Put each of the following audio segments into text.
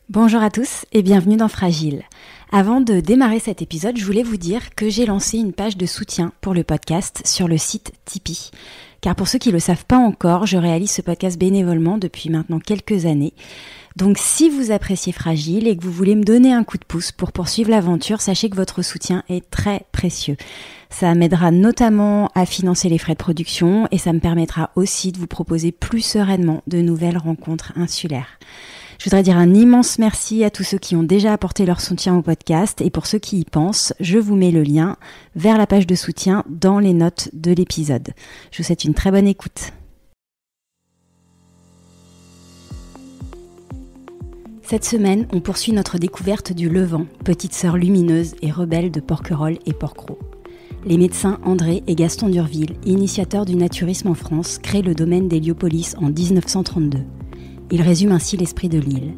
Bonjour à tous et bienvenue dans Fragile. Avant de démarrer cet épisode, je voulais vous dire que j'ai lancé une page de soutien pour le podcast sur le site Tipeee. Car pour ceux qui ne le savent pas encore, je réalise ce podcast bénévolement depuis maintenant quelques années. Donc si vous appréciez Fragile et que vous voulez me donner un coup de pouce pour poursuivre l'aventure, sachez que votre soutien est très précieux. Ça m'aidera notamment à financer les frais de production et ça me permettra aussi de vous proposer plus sereinement de nouvelles rencontres insulaires. Je voudrais dire un immense merci à tous ceux qui ont déjà apporté leur soutien au podcast et pour ceux qui y pensent, je vous mets le lien vers la page de soutien dans les notes de l'épisode. Je vous souhaite une très bonne écoute. Cette semaine, on poursuit notre découverte du Levant, petite sœur lumineuse et rebelle de Porquerolles et Porquerolles. Les médecins André et Gaston Durville, initiateurs du naturisme en France, créent le domaine d'Héliopolis en 1932. Il résume ainsi l'esprit de l'île.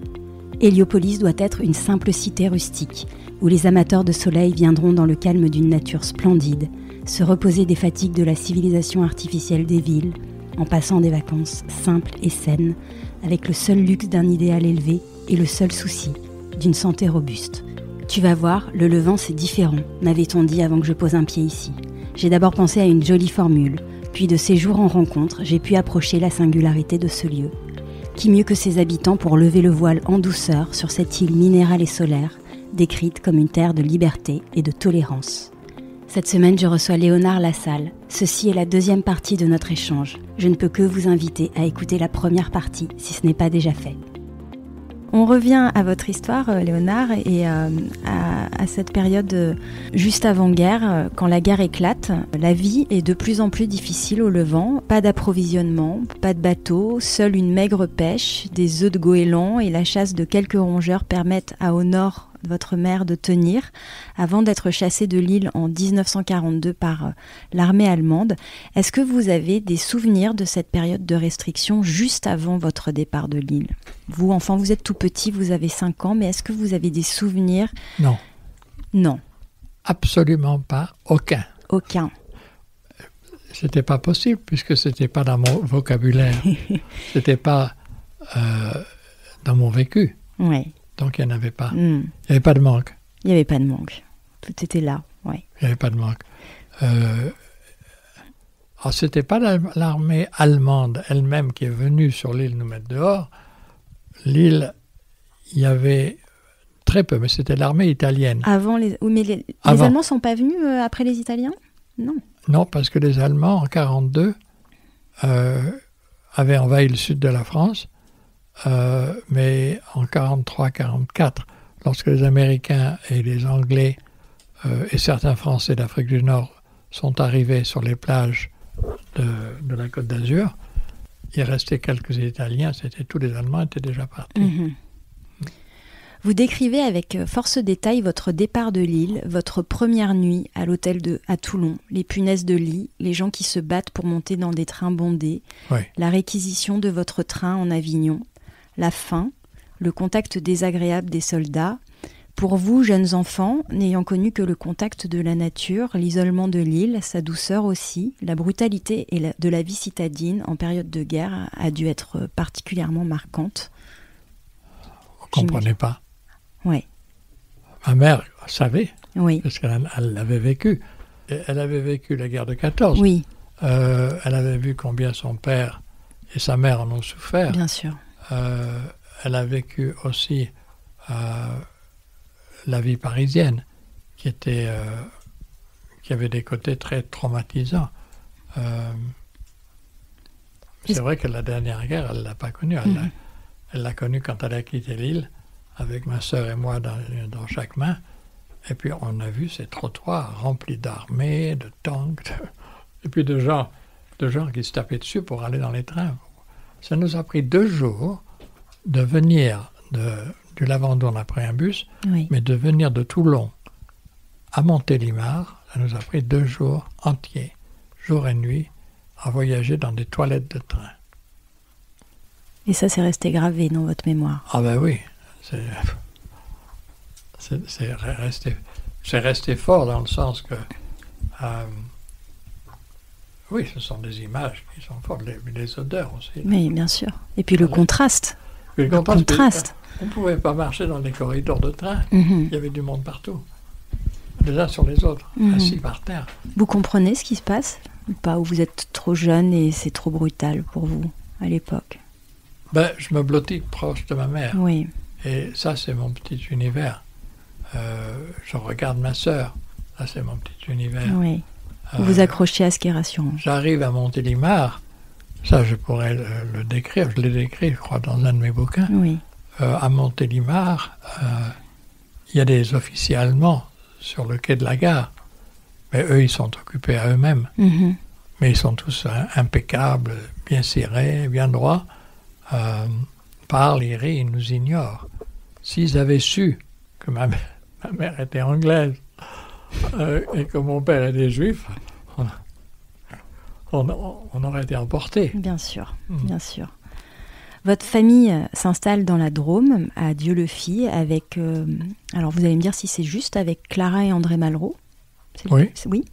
Héliopolis doit être une simple cité rustique, où les amateurs de soleil viendront dans le calme d'une nature splendide, se reposer des fatigues de la civilisation artificielle des villes, en passant des vacances simples et saines, avec le seul luxe d'un idéal élevé et le seul souci d'une santé robuste. Tu vas voir, le Levant c'est différent, m'avait-on dit avant que je pose un pied ici. J'ai d'abord pensé à une jolie formule, puis de séjour en rencontre, j'ai pu approcher la singularité de ce lieu. Qui mieux que ses habitants pour lever le voile en douceur sur cette île minérale et solaire, décrite comme une terre de liberté et de tolérance. Cette semaine, je reçois Léonard Lassalle. Ceci est la deuxième partie de notre échange. Je ne peux que vous inviter à écouter la première partie, si ce n'est pas déjà fait. On revient à votre histoire, Léonard, et à cette période juste avant-guerre, quand la guerre éclate. La vie est de plus en plus difficile au Levant. Pas d'approvisionnement, pas de bateau, seule une maigre pêche, des œufs de goéland et la chasse de quelques rongeurs permettent à au nord votre mère de tenir, avant d'être chassée de l'île en 1942 par l'armée allemande. Est-ce que vous avez des souvenirs de cette période de restriction juste avant votre départ de l'île ? Vous, enfant, vous êtes tout petit, vous avez 5 ans, mais est-ce que vous avez des souvenirs ? Non. Non. Absolument pas, aucun. Aucun. C'était pas possible, puisque c'était pas dans mon vocabulaire. C'était pas dans mon vécu. Oui. Donc, il n'y en avait pas. Il n'y avait pas de manque. Il n'y avait pas de manque. Tout était là, oui. Il n'y avait pas de manque. Alors, ce n'était pas l'armée allemande elle-même qui est venue sur l'île nous mettre dehors. L'île, il y avait très peu, mais c'était l'armée italienne. Avant les... Mais les Allemands ne sont pas venus après les Italiens ? Non. Non, parce que les Allemands, en 1942, avaient envahi le sud de la France. Mais en 1943-1944, lorsque les Américains et les Anglais et certains Français d'Afrique du Nord sont arrivés sur les plages de la Côte d'Azur, il restait quelques Italiens, tous les Allemands étaient déjà partis. Mmh. Vous décrivez avec force détail votre départ de l'île, votre première nuit à l'hôtel à Toulon, les punaises de lit, les gens qui se battent pour monter dans des trains bondés, oui. La réquisition de votre train en Avignon, la faim, le contact désagréable des soldats. Pour vous, jeunes enfants, n'ayant connu que le contact de la nature, l'isolement de l'île, sa douceur aussi, la brutalité de la vie citadine en période de guerre a dû être particulièrement marquante. Vous ne comprenez pas. Oui. Ma mère savait, oui. Parce qu'elle l'avait vécu. Elle avait vécu la guerre de 14. Oui. Elle avait vu combien son père et sa mère en ont souffert. Bien sûr. Elle a vécu aussi la vie parisienne, qui avait des côtés très traumatisants. C'est vrai que la dernière guerre, elle ne l'a pas connue. Elle l'a connue quand elle a quitté l'île, avec ma sœur et moi dans chaque main. Et puis on a vu ces trottoirs remplis d'armées, de tanks, et puis de gens qui se tapaient dessus pour aller dans les trains. Ça nous a pris 2 jours de venir du Lavandou, on a pris un bus, oui. Mais de venir de Toulon à Montélimar, ça nous a pris 2 jours entiers, jour et nuit, à voyager dans des toilettes de train. Et ça, c'est resté gravé dans votre mémoire ? Ah ben oui, c'est resté fort dans le sens que oui, ce sont des images qui sont fortes, les odeurs aussi. Oui, bien sûr. Et puis le contraste. Le contraste. On ne pouvait pas marcher dans les corridors de train. Mhm. Il y avait du monde partout. Les uns sur les autres, assis par terre. Vous comprenez ce qui se passe ou pas? Ou vous êtes trop jeune et c'est trop brutal pour vous à l'époque? Je me blottis proche de ma mère. Oui. Et ça, c'est mon petit univers. Je regarde ma sœur. Ça, c'est mon petit univers. Oui. Vous vous accrochez à ce qui est rassurant. J'arrive à Montélimar. Ça, je pourrais le décrire. Je l'ai décrit, je crois, dans un de mes bouquins. Oui. À Montélimar, il y a des officiers allemands sur le quai de la gare. Mais eux, ils sont occupés à eux-mêmes. Mhm. Mais ils sont tous impeccables, bien cirés, bien droits. Parlent, ils rient, ils nous ignorent. S'ils avaient su que ma mère était anglaise et que mon père était juif, on aurait été emportés. Bien sûr, bien sûr. Votre famille s'installe dans la Drôme, à Dieulefit, avec... alors vous allez me dire si c'est juste, avec Clara et André Malraux. Oui. Oui.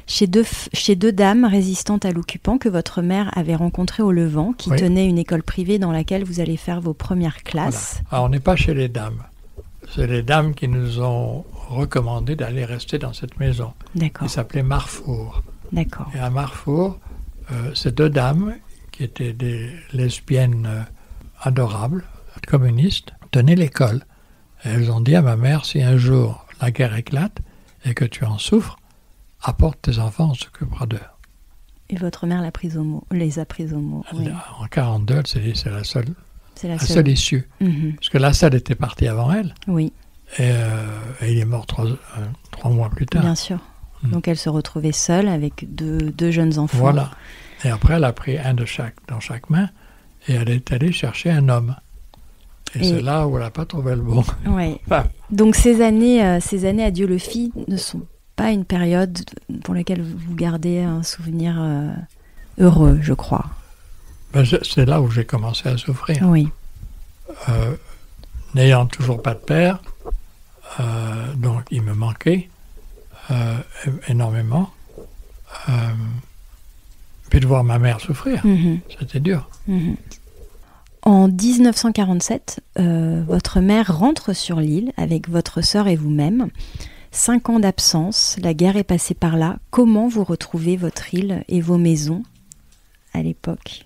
Chez deux dames résistantes à l'occupant que votre mère avait rencontrées au Levant, qui tenaient une école privée dans laquelle vous allez faire vos premières classes. Voilà. Alors on n'est pas chez les dames. C'est les dames qui nous ont recommandé d'aller rester dans cette maison. D'accord. Qui s'appelait Marfour. D'accord. Et à Marfour, ces deux dames, qui étaient des lesbiennes adorables, communistes, tenaient l'école. Et elles ont dit à ma mère, si un jour la guerre éclate et que tu en souffres, apporte tes enfants, on s'occupera d'eux. Et votre mère les a prises au mot. Oui. En 1942, elle s'est dit, c'est la seule issue. Mm-hmm. Parce que Lassad était parti avant elle. Oui. Et il est mort 3 mois plus tard. Bien sûr. Donc elle se retrouvait seule avec deux jeunes enfants. Voilà. Et après, elle a pris un dans chaque main et elle est allée chercher un homme. Et c'est là où elle n'a pas trouvé le bon. Ouais. Enfin, donc ces années à Dieulefit ne sont pas une période pour laquelle vous gardez un souvenir heureux, je crois. C'est là où j'ai commencé à souffrir. Oui. N'ayant toujours pas de père, donc il me manquait énormément. Puis de voir ma mère souffrir, c'était dur. Mm-hmm. En 1947, votre mère rentre sur l'île avec votre sœur et vous-même. 5 ans d'absence, la guerre est passée par là. Comment vous retrouvez votre île et vos maisons à l'époque?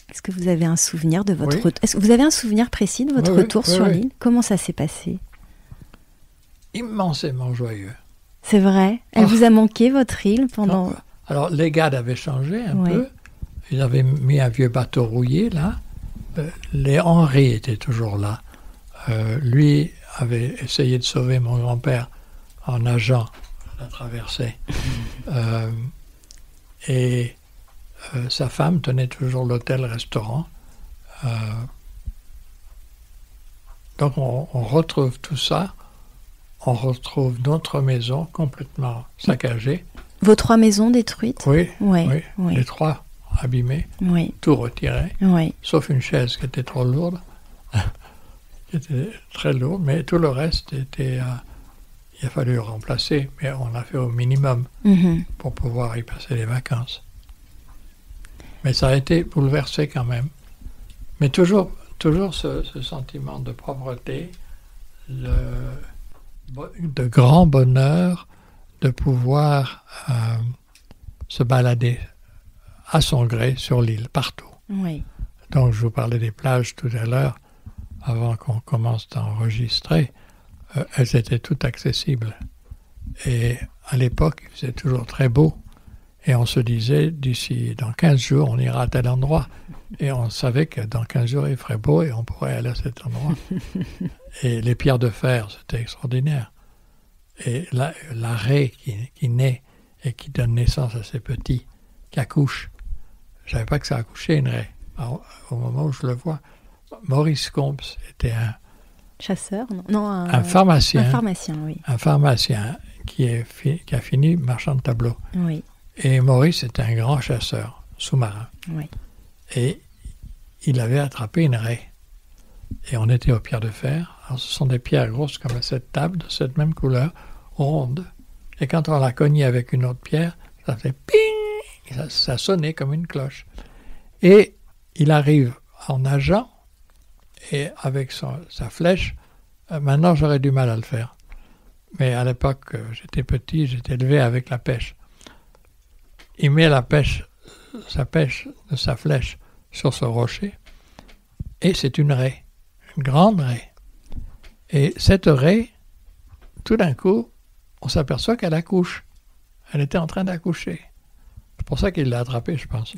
Est-ce que vous avez un souvenir de votre retour? Est-ce que vous avez un souvenir précis de votre retour sur l'île? Comment ça s'est passé? Immensément joyeux. C'est vrai? Elle vous a manqué, votre île, pendant... Non, alors, les gardes avaient changé un peu. Ils avaient mis un vieux bateau rouillé, là. Les Henry étaient toujours là. Lui avait essayé de sauver mon grand-père en nageant la traversée. Et sa femme tenait toujours l'hôtel-restaurant. Donc on retrouve tout ça. On retrouve notre maison complètement saccagée. Vos 3 maisons détruites? Oui. Oui. Les 3 abîmées, tout retiré, sauf une chaise qui était trop lourde, qui était très lourde, mais tout le reste était... il a fallu remplacer, mais on l'a fait au minimum pour pouvoir y passer les vacances. Mais ça a été bouleversé quand même. Mais toujours ce sentiment de pauvreté, de grand bonheur de pouvoir se balader à son gré sur l'île, partout. Oui. Donc, je vous parlais des plages tout à l'heure, avant qu'on commence à enregistrer. Elles étaient toutes accessibles. Et à l'époque, il faisait toujours très beau. Et on se disait, dans 15 jours, on ira à tel endroit. Et on savait que dans 15 jours, il ferait beau et on pourrait aller à cet endroit. Et les pierres de fer, c'était extraordinaire. Et la raie qui naît et qui donne naissance à ces petits, qui accouchent. Je ne savais pas que ça accouchait, une raie. Alors, au moment où je le vois, Maurice Combes était un chasseur, non, un pharmacien. Un pharmacien, oui. Un pharmacien qui a fini marchand de tableaux. Oui. Et Maurice était un grand chasseur sous-marin. Oui. Et il avait attrapé une raie. Et on était aux pierres de fer. Alors, ce sont des pierres grosses comme cette table, de cette même couleur, rondes. Et quand on la cognait avec une autre pierre, ça fait ping, et ça sonnait comme une cloche. Et il arrive en nageant, et avec sa flèche. Maintenant, j'aurais du mal à le faire. Mais à l'époque, j'étais petit, j'étais élevé avec la pêche. Il met sa pêche de sa flèche sur ce rocher, et c'est une raie, une grande raie. Et cette raie, tout d'un coup, on s'aperçoit qu'elle accouche. Elle était en train d'accoucher. C'est pour ça qu'il l'a attrapée, je pense.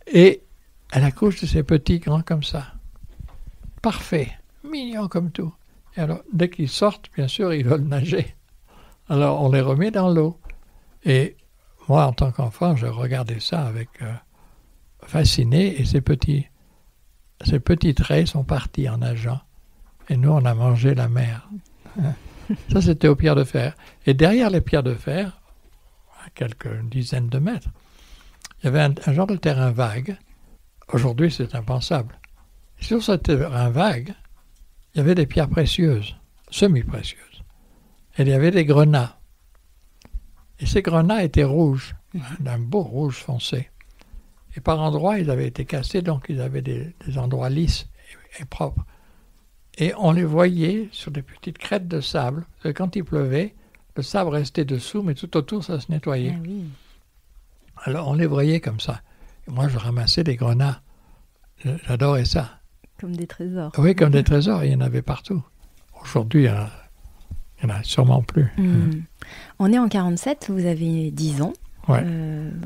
Et elle accouche de ses petits grands comme ça. Parfait, mignon comme tout. Et alors, dès qu'ils sortent, bien sûr, ils veulent nager. Alors, on les remet dans l'eau. Et moi, en tant qu'enfant, je regardais ça avec fasciné. Et ces petites raies sont parties en nageant. Et nous, on a mangé la mer. Ça, c'était aux pierres de fer. Et derrière les pierres de fer, à quelques dizaines de mètres, il y avait un genre de terrain vague. Aujourd'hui, c'est impensable. Sur ce terrain vague, il y avait des pierres précieuses, semi-précieuses. Et il y avait des grenats. Et ces grenats étaient rouges, d'un beau rouge foncé. Et par endroits, ils avaient été cassés, donc ils avaient des endroits lisses et propres. Et on les voyait sur des petites crêtes de sable. Parce que quand il pleuvait, le sable restait dessous, mais tout autour, ça se nettoyait. Ah oui. Alors, on les voyait comme ça. Et moi, je ramassais des grenats. J'adorais ça. Comme des trésors. Oui, comme des trésors. Il y en avait partout. Aujourd'hui, il n'y en a sûrement plus. On est en 47, vous avez 10 ans. Ouais.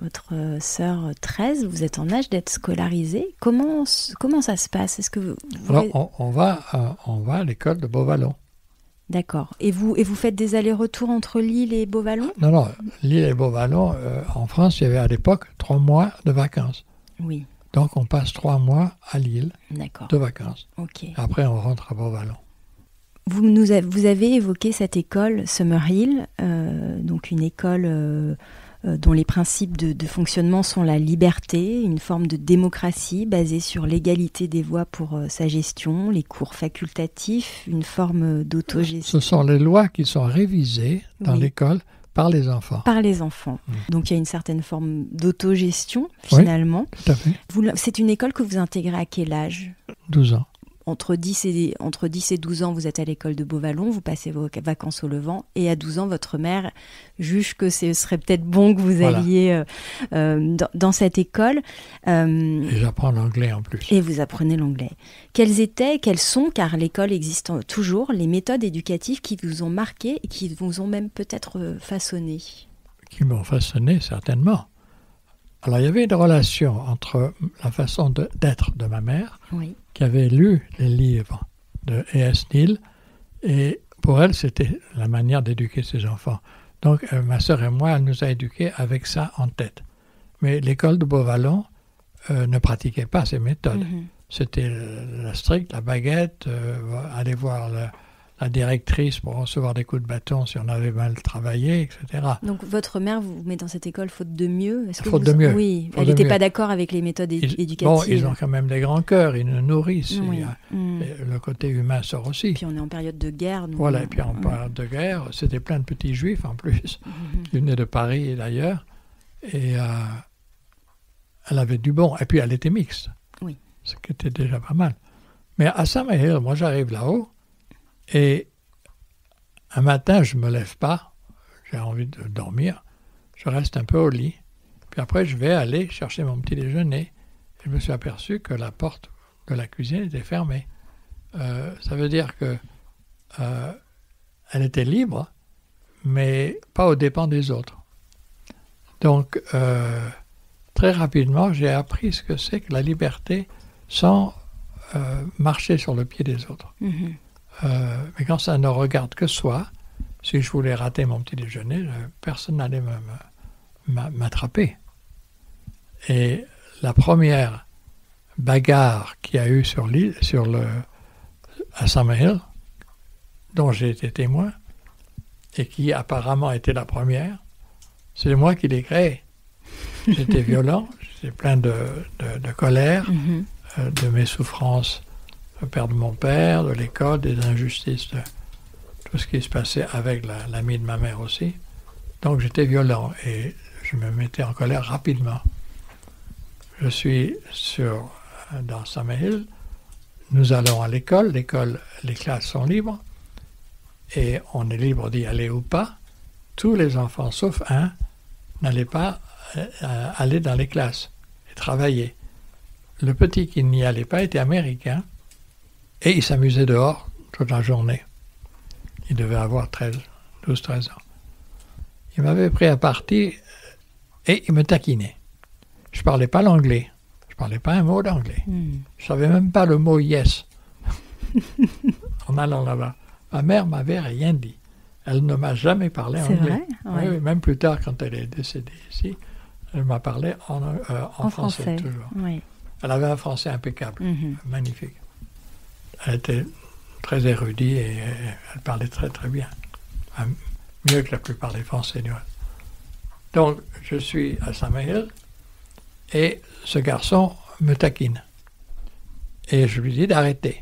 Votre sœur 13, vous êtes en âge d'être scolarisée. Comment ça se passe? Est-ce que vous... Alors, on va à l'école de Beauvallon. D'accord. Et vous faites des allers-retours entre Lille et Beauvallon? Non, Lille et Beauvallon, en France, il y avait à l'époque 3 mois de vacances. Oui. Donc, on passe 3 mois à Lille de vacances. Ok. Après, on rentre à Beauvallon. Vous avez évoqué cette école Summerhill, donc une école dont les principes de fonctionnement sont la liberté, une forme de démocratie basée sur l'égalité des voix pour sa gestion, les cours facultatifs, une forme d'autogestion. Ce sont les lois qui sont révisées dans l'école par les enfants. Par les enfants. Donc il y a une certaine forme d'autogestion, finalement. Oui, tout à fait. C'est une école que vous intégrez à quel âge? 12 ans. Entre 10 et 12 ans, vous êtes à l'école de Beauvallon, vous passez vos vacances au Levant, et à 12 ans, votre mère juge que ce serait peut-être bon que vous alliez dans cette école. Et j'apprends l'anglais en plus. Et vous apprenez l'anglais. Quelles sont, car l'école existe toujours, les méthodes éducatives qui vous ont marqué et qui vous ont même peut-être façonné? Qui m'ont façonné, certainement. Alors, il y avait une relation entre la façon d'être de ma mère, qui avait lu les livres de E.S. Neal, et pour elle, c'était la manière d'éduquer ses enfants. Donc, ma sœur et moi, elle nous a éduqués avec ça en tête. Mais l'école de Beauvallon ne pratiquait pas ces méthodes. C'était la stricte, la baguette, aller voir la directrice pour recevoir des coups de bâton si on avait mal travaillé, etc. Donc votre mère vous met dans cette école faute de mieux? Faute de mieux. Oui, elle n'était pas d'accord avec les méthodes éducatives. Bon, ils ont quand même des grands cœurs, ils nous nourrissent. Oui. Le côté humain sort aussi. Puis on est en période de guerre. Donc voilà, et puis en période de guerre, c'était plein de petits juifs en plus, qui venaient de Paris et d'ailleurs. Et elle avait du bon. Et puis elle était mixte, ce qui était déjà pas mal. Mais à Summerhill, moi j'arrive là-haut, et un matin, je ne me lève pas, j'ai envie de dormir, je reste un peu au lit, puis après je vais aller chercher mon petit déjeuner, et je me suis aperçu que la porte de la cuisine était fermée. Ça veut dire que elle était libre, mais pas aux dépens des autres. Donc, très rapidement, j'ai appris ce que c'est que la liberté sans marcher sur le pied des autres. Mais quand ça ne regarde que soi, si je voulais rater mon petit déjeuner, personne n'allait m'attraper. Et la première bagarre qu'il y a eu à Summerhill, dont j'ai été témoin, et qui apparemment était la première, c'est moi qui l'ai créée. J'étais violent, j'étais plein de colère, de mes souffrances, le père de mon père, de l'école, des injustices, de tout ce qui se passait avec l'ami de ma mère aussi. Donc j'étais violent et je me mettais en colère rapidement. Je suis dans Summerhill, nous allons à l'école, les classes sont libres, et on est libre d'y aller ou pas. Tous les enfants, sauf un, n'allaient pas aller dans les classes et travailler. Le petit qui n'y allait pas était américain, et il s'amusait dehors toute la journée. Il devait avoir 12-13 ans. Il m'avait pris à partie et il me taquinait. Je ne parlais pas l'anglais. Je ne parlais pas un mot d'anglais. Je ne savais même pas le mot yes en allant là-bas. Ma mère m'avait rien dit. Elle ne m'a jamais parlé anglais. C'est vrai? Oui, même plus tard, quand elle est décédée ici, elle m'a parlé en français toujours. Oui. Elle avait un français impeccable, magnifique. Elle était très érudite et elle parlait très très bien. Mieux que la plupart des Français. Donc, je suis à Summerhill et ce garçon me taquine. Et je lui dis d'arrêter.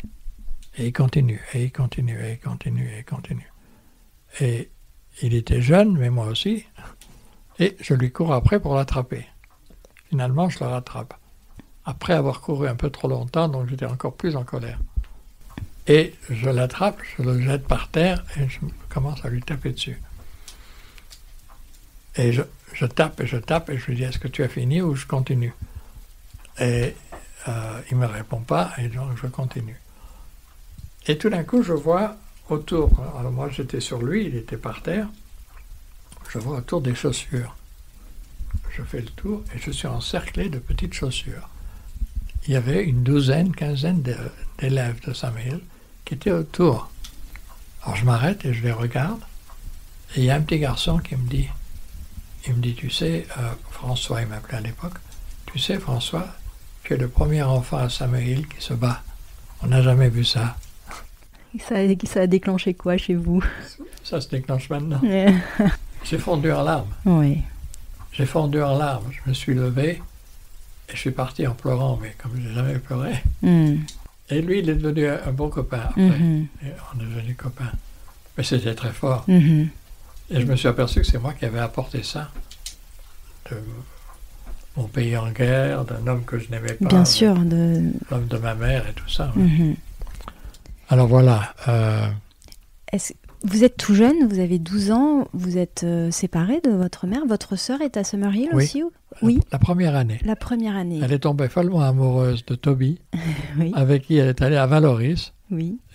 Et il continue, et il continue, et il continue, et il continue. Et il était jeune, mais moi aussi. Et je lui cours après pour l'attraper. Finalement, je le rattrape. Après avoir couru un peu trop longtemps, donc j'étais encore plus en colère. Et je l'attrape, je le jette par terre et je commence à lui taper dessus. Et je tape et je lui dis, est-ce que tu as fini ou je continue? Et il ne me répond pas et donc je continue. Et tout d'un coup, je vois autour, alors moi j'étais sur lui, il était par terre, je vois autour des chaussures. Je fais le tour et je suis encerclé de petites chaussures. Il y avait une quinzaine d'élèves de Summerhill qui étaient autour. Alors je m'arrête et je les regarde. Et il y a un petit garçon qui me dit, tu sais, François, il m'appelait à l'époque, tu sais François, tu es le premier enfant à Summerhill qui se bat. On n'a jamais vu ça. Ça a déclenché quoi chez vous? Ça se déclenche maintenant. J'ai fondu en larmes. Oui. J'ai fondu en larmes. Je me suis levé et je suis parti en pleurant, mais comme je n'ai jamais pleuré. Et lui, il est devenu un bon copain après. Et on est devenus copains. Mais c'était très fort. Et je me suis aperçu que c'est moi qui avais apporté ça. De mon pays en guerre, d'un homme que je n'aimais pas. Bien sûr. L'homme de ma mère et tout ça. Alors voilà. Vous êtes tout jeune, vous avez 12 ans, vous êtes séparé de votre mère. Votre sœur est à Summerhill aussi? Oui. La première année. La première année. Elle est tombée follement amoureuse de Toby, avec qui elle est allée à Vallauris,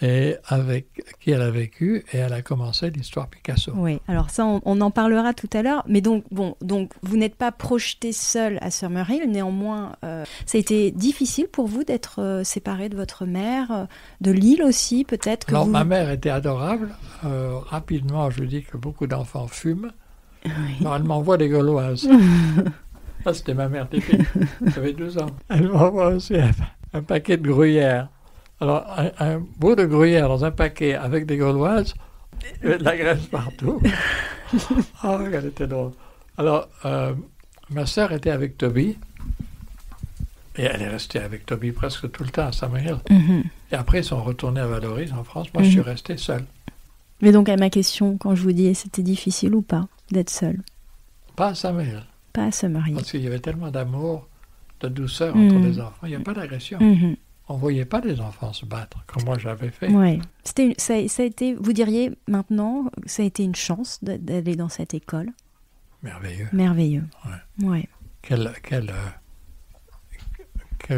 et avec qui elle a vécu, et elle a commencé l'histoire Picasso. Oui, alors ça, on en parlera tout à l'heure. Mais donc vous n'êtes pas projeté seul à Summerhill. Néanmoins, ça a été difficile pour vous d'être séparé de votre mère, de Lille aussi, peut-être que Alors, ma mère était adorable. Rapidement, je dis que beaucoup d'enfants fument. Alors, elle m'envoie des Gauloises. Ça, c'était ma mère typique. J'avais 12 ans. Elle m'envoie aussi un paquet de gruyère. Alors, un bout de gruyère dans un paquet avec des Gauloises, il y avait de la graisse partout. Oh, elle était drôle. Alors, ma sœur était avec Toby, et elle est restée avec Toby presque tout le temps à Summerhill. Et après, ils sont retournés à Vallauris, en France. Moi, je suis resté seul. Mais donc, à ma question, quand je vous dis, c'était difficile ou pas d'être seul? Pas à Summerhill. Pas à Summerhill. Parce qu'il y avait tellement d'amour, de douceur entre les enfants. Il n'y a pas d'agression. On ne voyait pas les enfants se battre, comme moi j'avais fait. Oui. Ça a été, vous diriez maintenant, ça a été une chance d'aller dans cette école? Merveilleux. Merveilleux. Ouais. Quel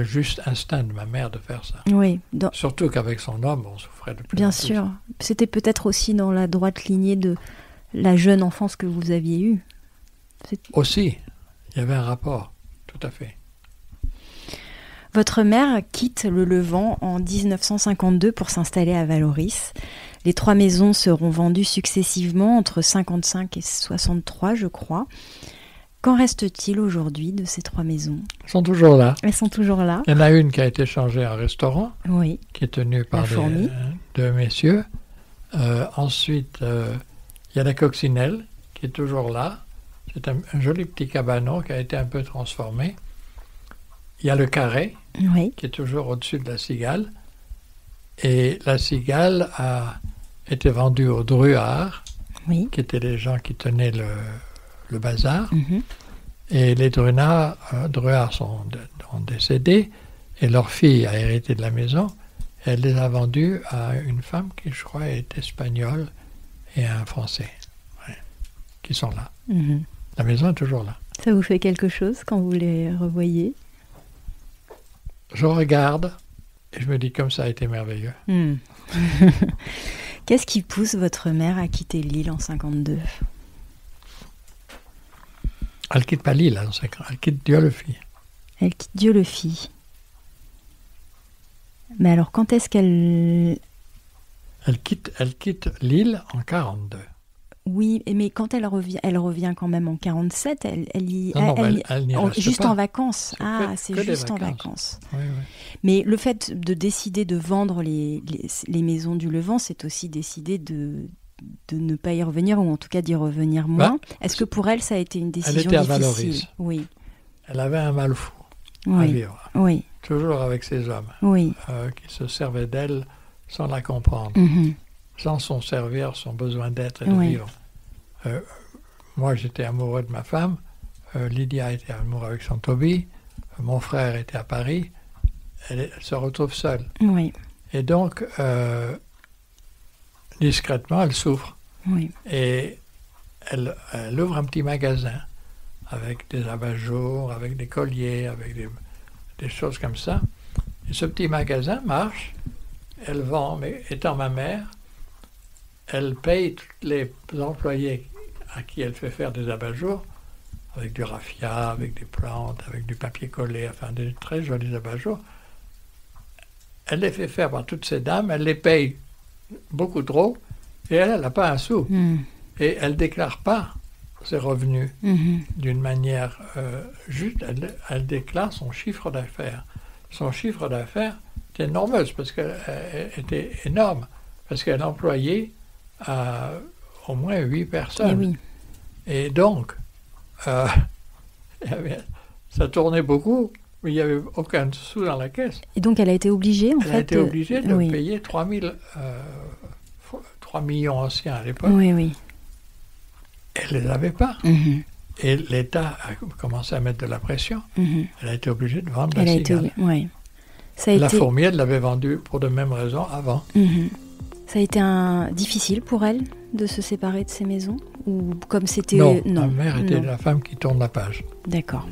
juste instinct de ma mère de faire ça. Oui. Surtout qu'avec son homme, on souffrait de plus. Bien sûr. C'était peut-être aussi dans la droite lignée de la jeune enfance que vous aviez eue. Aussi, il y avait un rapport, tout à fait. Votre mère quitte le Levant en 1952 pour s'installer à Vallauris. Les 3 maisons seront vendues successivement entre 55 et 63, je crois. Qu'en reste-t-il aujourd'hui de ces 3 maisons? Elles sont toujours là. Elles sont toujours là. Il y en a une qui a été changée en restaurant, qui est tenue par deux messieurs. Ensuite, il y a la coccinelle qui est toujours là. C'est un joli petit cabanon qui a été un peu transformé. Il y a le carré, qui est toujours au-dessus de la cigale. Et la cigale a été vendue aux Druards, qui étaient les gens qui tenaient le bazar. Et les Druards ont décédé, et leur fille a hérité de la maison. Elle les a vendus à une femme qui, je crois, est espagnole et à un Français, qui sont là. La maison est toujours là. Ça vous fait quelque chose quand vous les revoyez? Je regarde et je me dis comme ça a été merveilleux. Qu'est-ce qui pousse votre mère à quitter l'île en 52? Elle quitte pas l'île en 50, elle quitte Dieu-le-Fit. Elle quitte Dieu-le-Fit. Mais alors quand est-ce qu'elle... Elle quitte l'île en 42. Oui, mais quand elle revient quand même en 47, elle n'y reste juste pas. En vacances. C'est juste en vacances. Oui. Mais le fait de décider de vendre les maisons du Levant, c'est aussi décider de ne pas y revenir, ou en tout cas d'y revenir moins. Est-ce que pour elle, ça a été une décision difficile? Elle était à Valoris. Oui. Elle avait un mal fou à vivre. Oui. Toujours avec ces hommes qui se servaient d'elle sans la comprendre. Sans son servir, son besoin d'être et de vivre. Moi, j'étais amoureux de ma femme. Lydia était amoureuse avec son Toby. Mon frère était à Paris. Elle se retrouve seule. Oui. Et donc, discrètement, elle souffre. Oui. Et elle ouvre un petit magasin avec des abat-jours, avec des colliers, avec des choses comme ça. Et ce petit magasin marche. Elle vend, mais étant ma mère, elle paye tous les employés à qui elle fait faire des abat-jours, avec du raffia, avec des plantes, avec du papier collé, enfin des très jolis abat-jours. Elle les fait faire par toutes ces dames, elle les paye beaucoup trop, et elle n'a pas un sou. Et elle ne déclare pas ses revenus d'une manière juste, elle déclare son chiffre d'affaires. Son chiffre d'affaires était énorme, parce qu'elle était énorme, parce qu'elle employait au moins 8 personnes. Et donc, ça tournait beaucoup, mais il n'y avait aucun sou dans la caisse. Et donc elle a été obligée, Elle a été obligée de payer 3 millions anciens à l'époque. Oui. Elle ne les avait pas. Et l'État a commencé à mettre de la pression. Elle a été obligée de vendre la cigale. La fourmi, elle l'avait vendue pour de mêmes raisons avant. Ça a été difficile pour elle de se séparer de ces maisons? Ou comme c'était... Non, ma mère était la femme qui tourne la page. D'accord.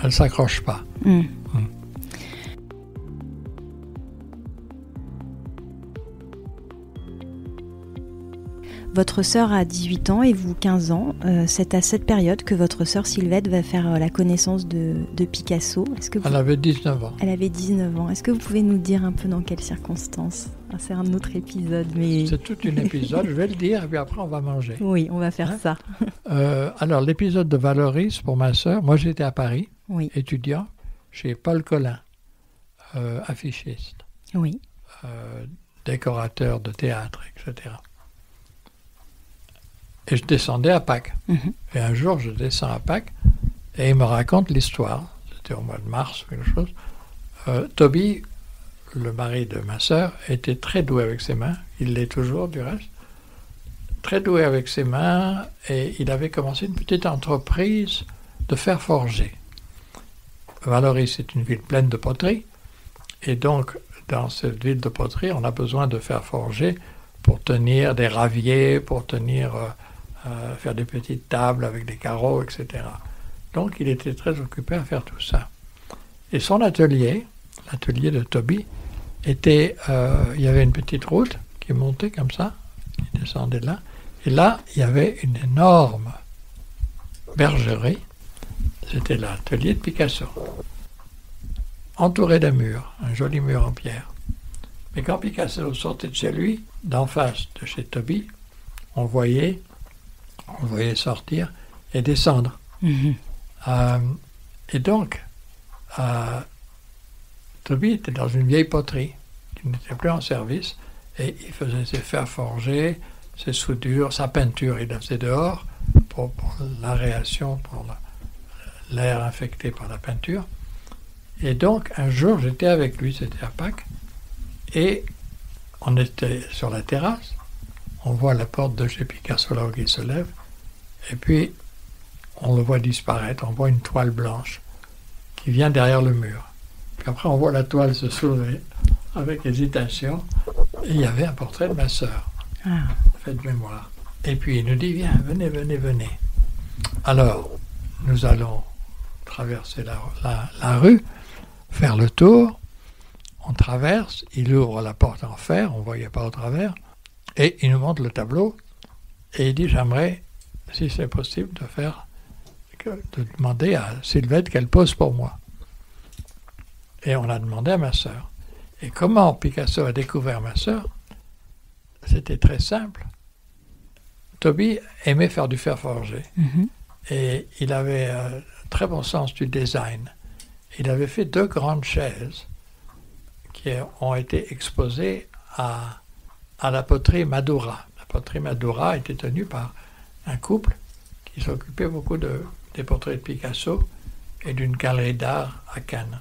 Elle ne s'accroche pas. Votre sœur a 18 ans et vous 15 ans. C'est à cette période que votre sœur Sylvette va faire la connaissance de Picasso. Elle avait 19 ans. Elle avait 19 ans. Est-ce que vous pouvez nous dire un peu dans quelles circonstances? C'est un autre épisode, mais... C'est tout un épisode, je vais le dire, et puis après on va manger. Oui, on va faire ça. Alors, l'épisode de Valoris, pour ma sœur, moi j'étais à Paris, étudiant, chez Paul Collin, affichiste, décorateur de théâtre, etc. Et je descendais à Pâques. Et un jour, je descends à Pâques, et il me raconte l'histoire, c'était au mois de mars, quelque chose. Toby, le mari de ma sœur, était très doué avec ses mains, il l'est toujours du reste, très doué avec ses mains, et il avait commencé une petite entreprise de fer forgé. Valoris est une ville pleine de poteries, et donc dans cette ville de poterie, on a besoin de fer forgé pour tenir des raviers, pour faire des petites tables avec des carreaux, etc. Donc il était très occupé à faire tout ça. Et son atelier, l'atelier de Toby, il y avait une petite route qui montait comme ça, qui descendait là, et là, il y avait une énorme bergerie, c'était l'atelier de Picasso, entouré d'un mur, un joli mur en pierre. Mais quand Picasso sortait de chez lui, d'en face de chez Toby, on voyait sortir et descendre. Et donc, Toby était dans une vieille poterie qui n'était plus en service, et il faisait ses fers forgés, ses soudures, sa peinture, il la faisait dehors pour l'aération, pour l'air infecté par la peinture. Et donc, un jour, j'étais avec lui, c'était à Pâques, et on était sur la terrasse, on voit la porte de chez Picasso là qui se lève, et puis on le voit disparaître, on voit une toile blanche qui vient derrière le mur. Puis après on voit la toile se soulever, avec hésitation. Et il y avait un portrait de ma sœur, fait de mémoire. Et puis il nous dit, viens, venez. Alors, nous allons traverser la rue, faire le tour. On traverse, il ouvre la porte en fer, on ne voyait pas au travers, et il nous montre le tableau, et il dit, j'aimerais, si c'est possible, de demander à Sylvette qu'elle pose pour moi. Et on a demandé à ma sœur. Et comment Picasso a découvert ma sœur? C'était très simple. Toby aimait faire du fer forgé. Et il avait un très bon sens du design. Il avait fait 2 grandes chaises qui ont été exposées à la poterie Madura. La poterie Madura était tenue par un couple qui s'occupait beaucoup des portraits de Picasso et d'une galerie d'art à Cannes.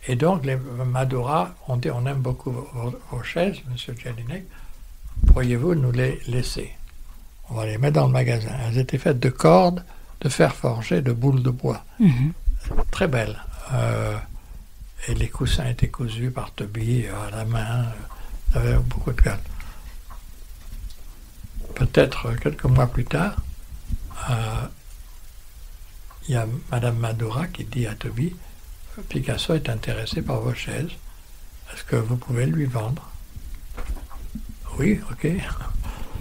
Et donc, les Madura ont dit, on aime beaucoup vos chaises, monsieur Jelinek, pourriez-vous nous les laisser? On va les mettre dans le magasin. Elles étaient faites de cordes, de fer forgé, de boules de bois. Très belles. Et les coussins étaient cousus par Toby à la main. Il y avait beaucoup de calme. Peut-être quelques mois plus tard, il y a Madame Madura qui dit à Toby, Picasso est intéressé par vos chaises. Est-ce que vous pouvez lui vendre? Oui, ok.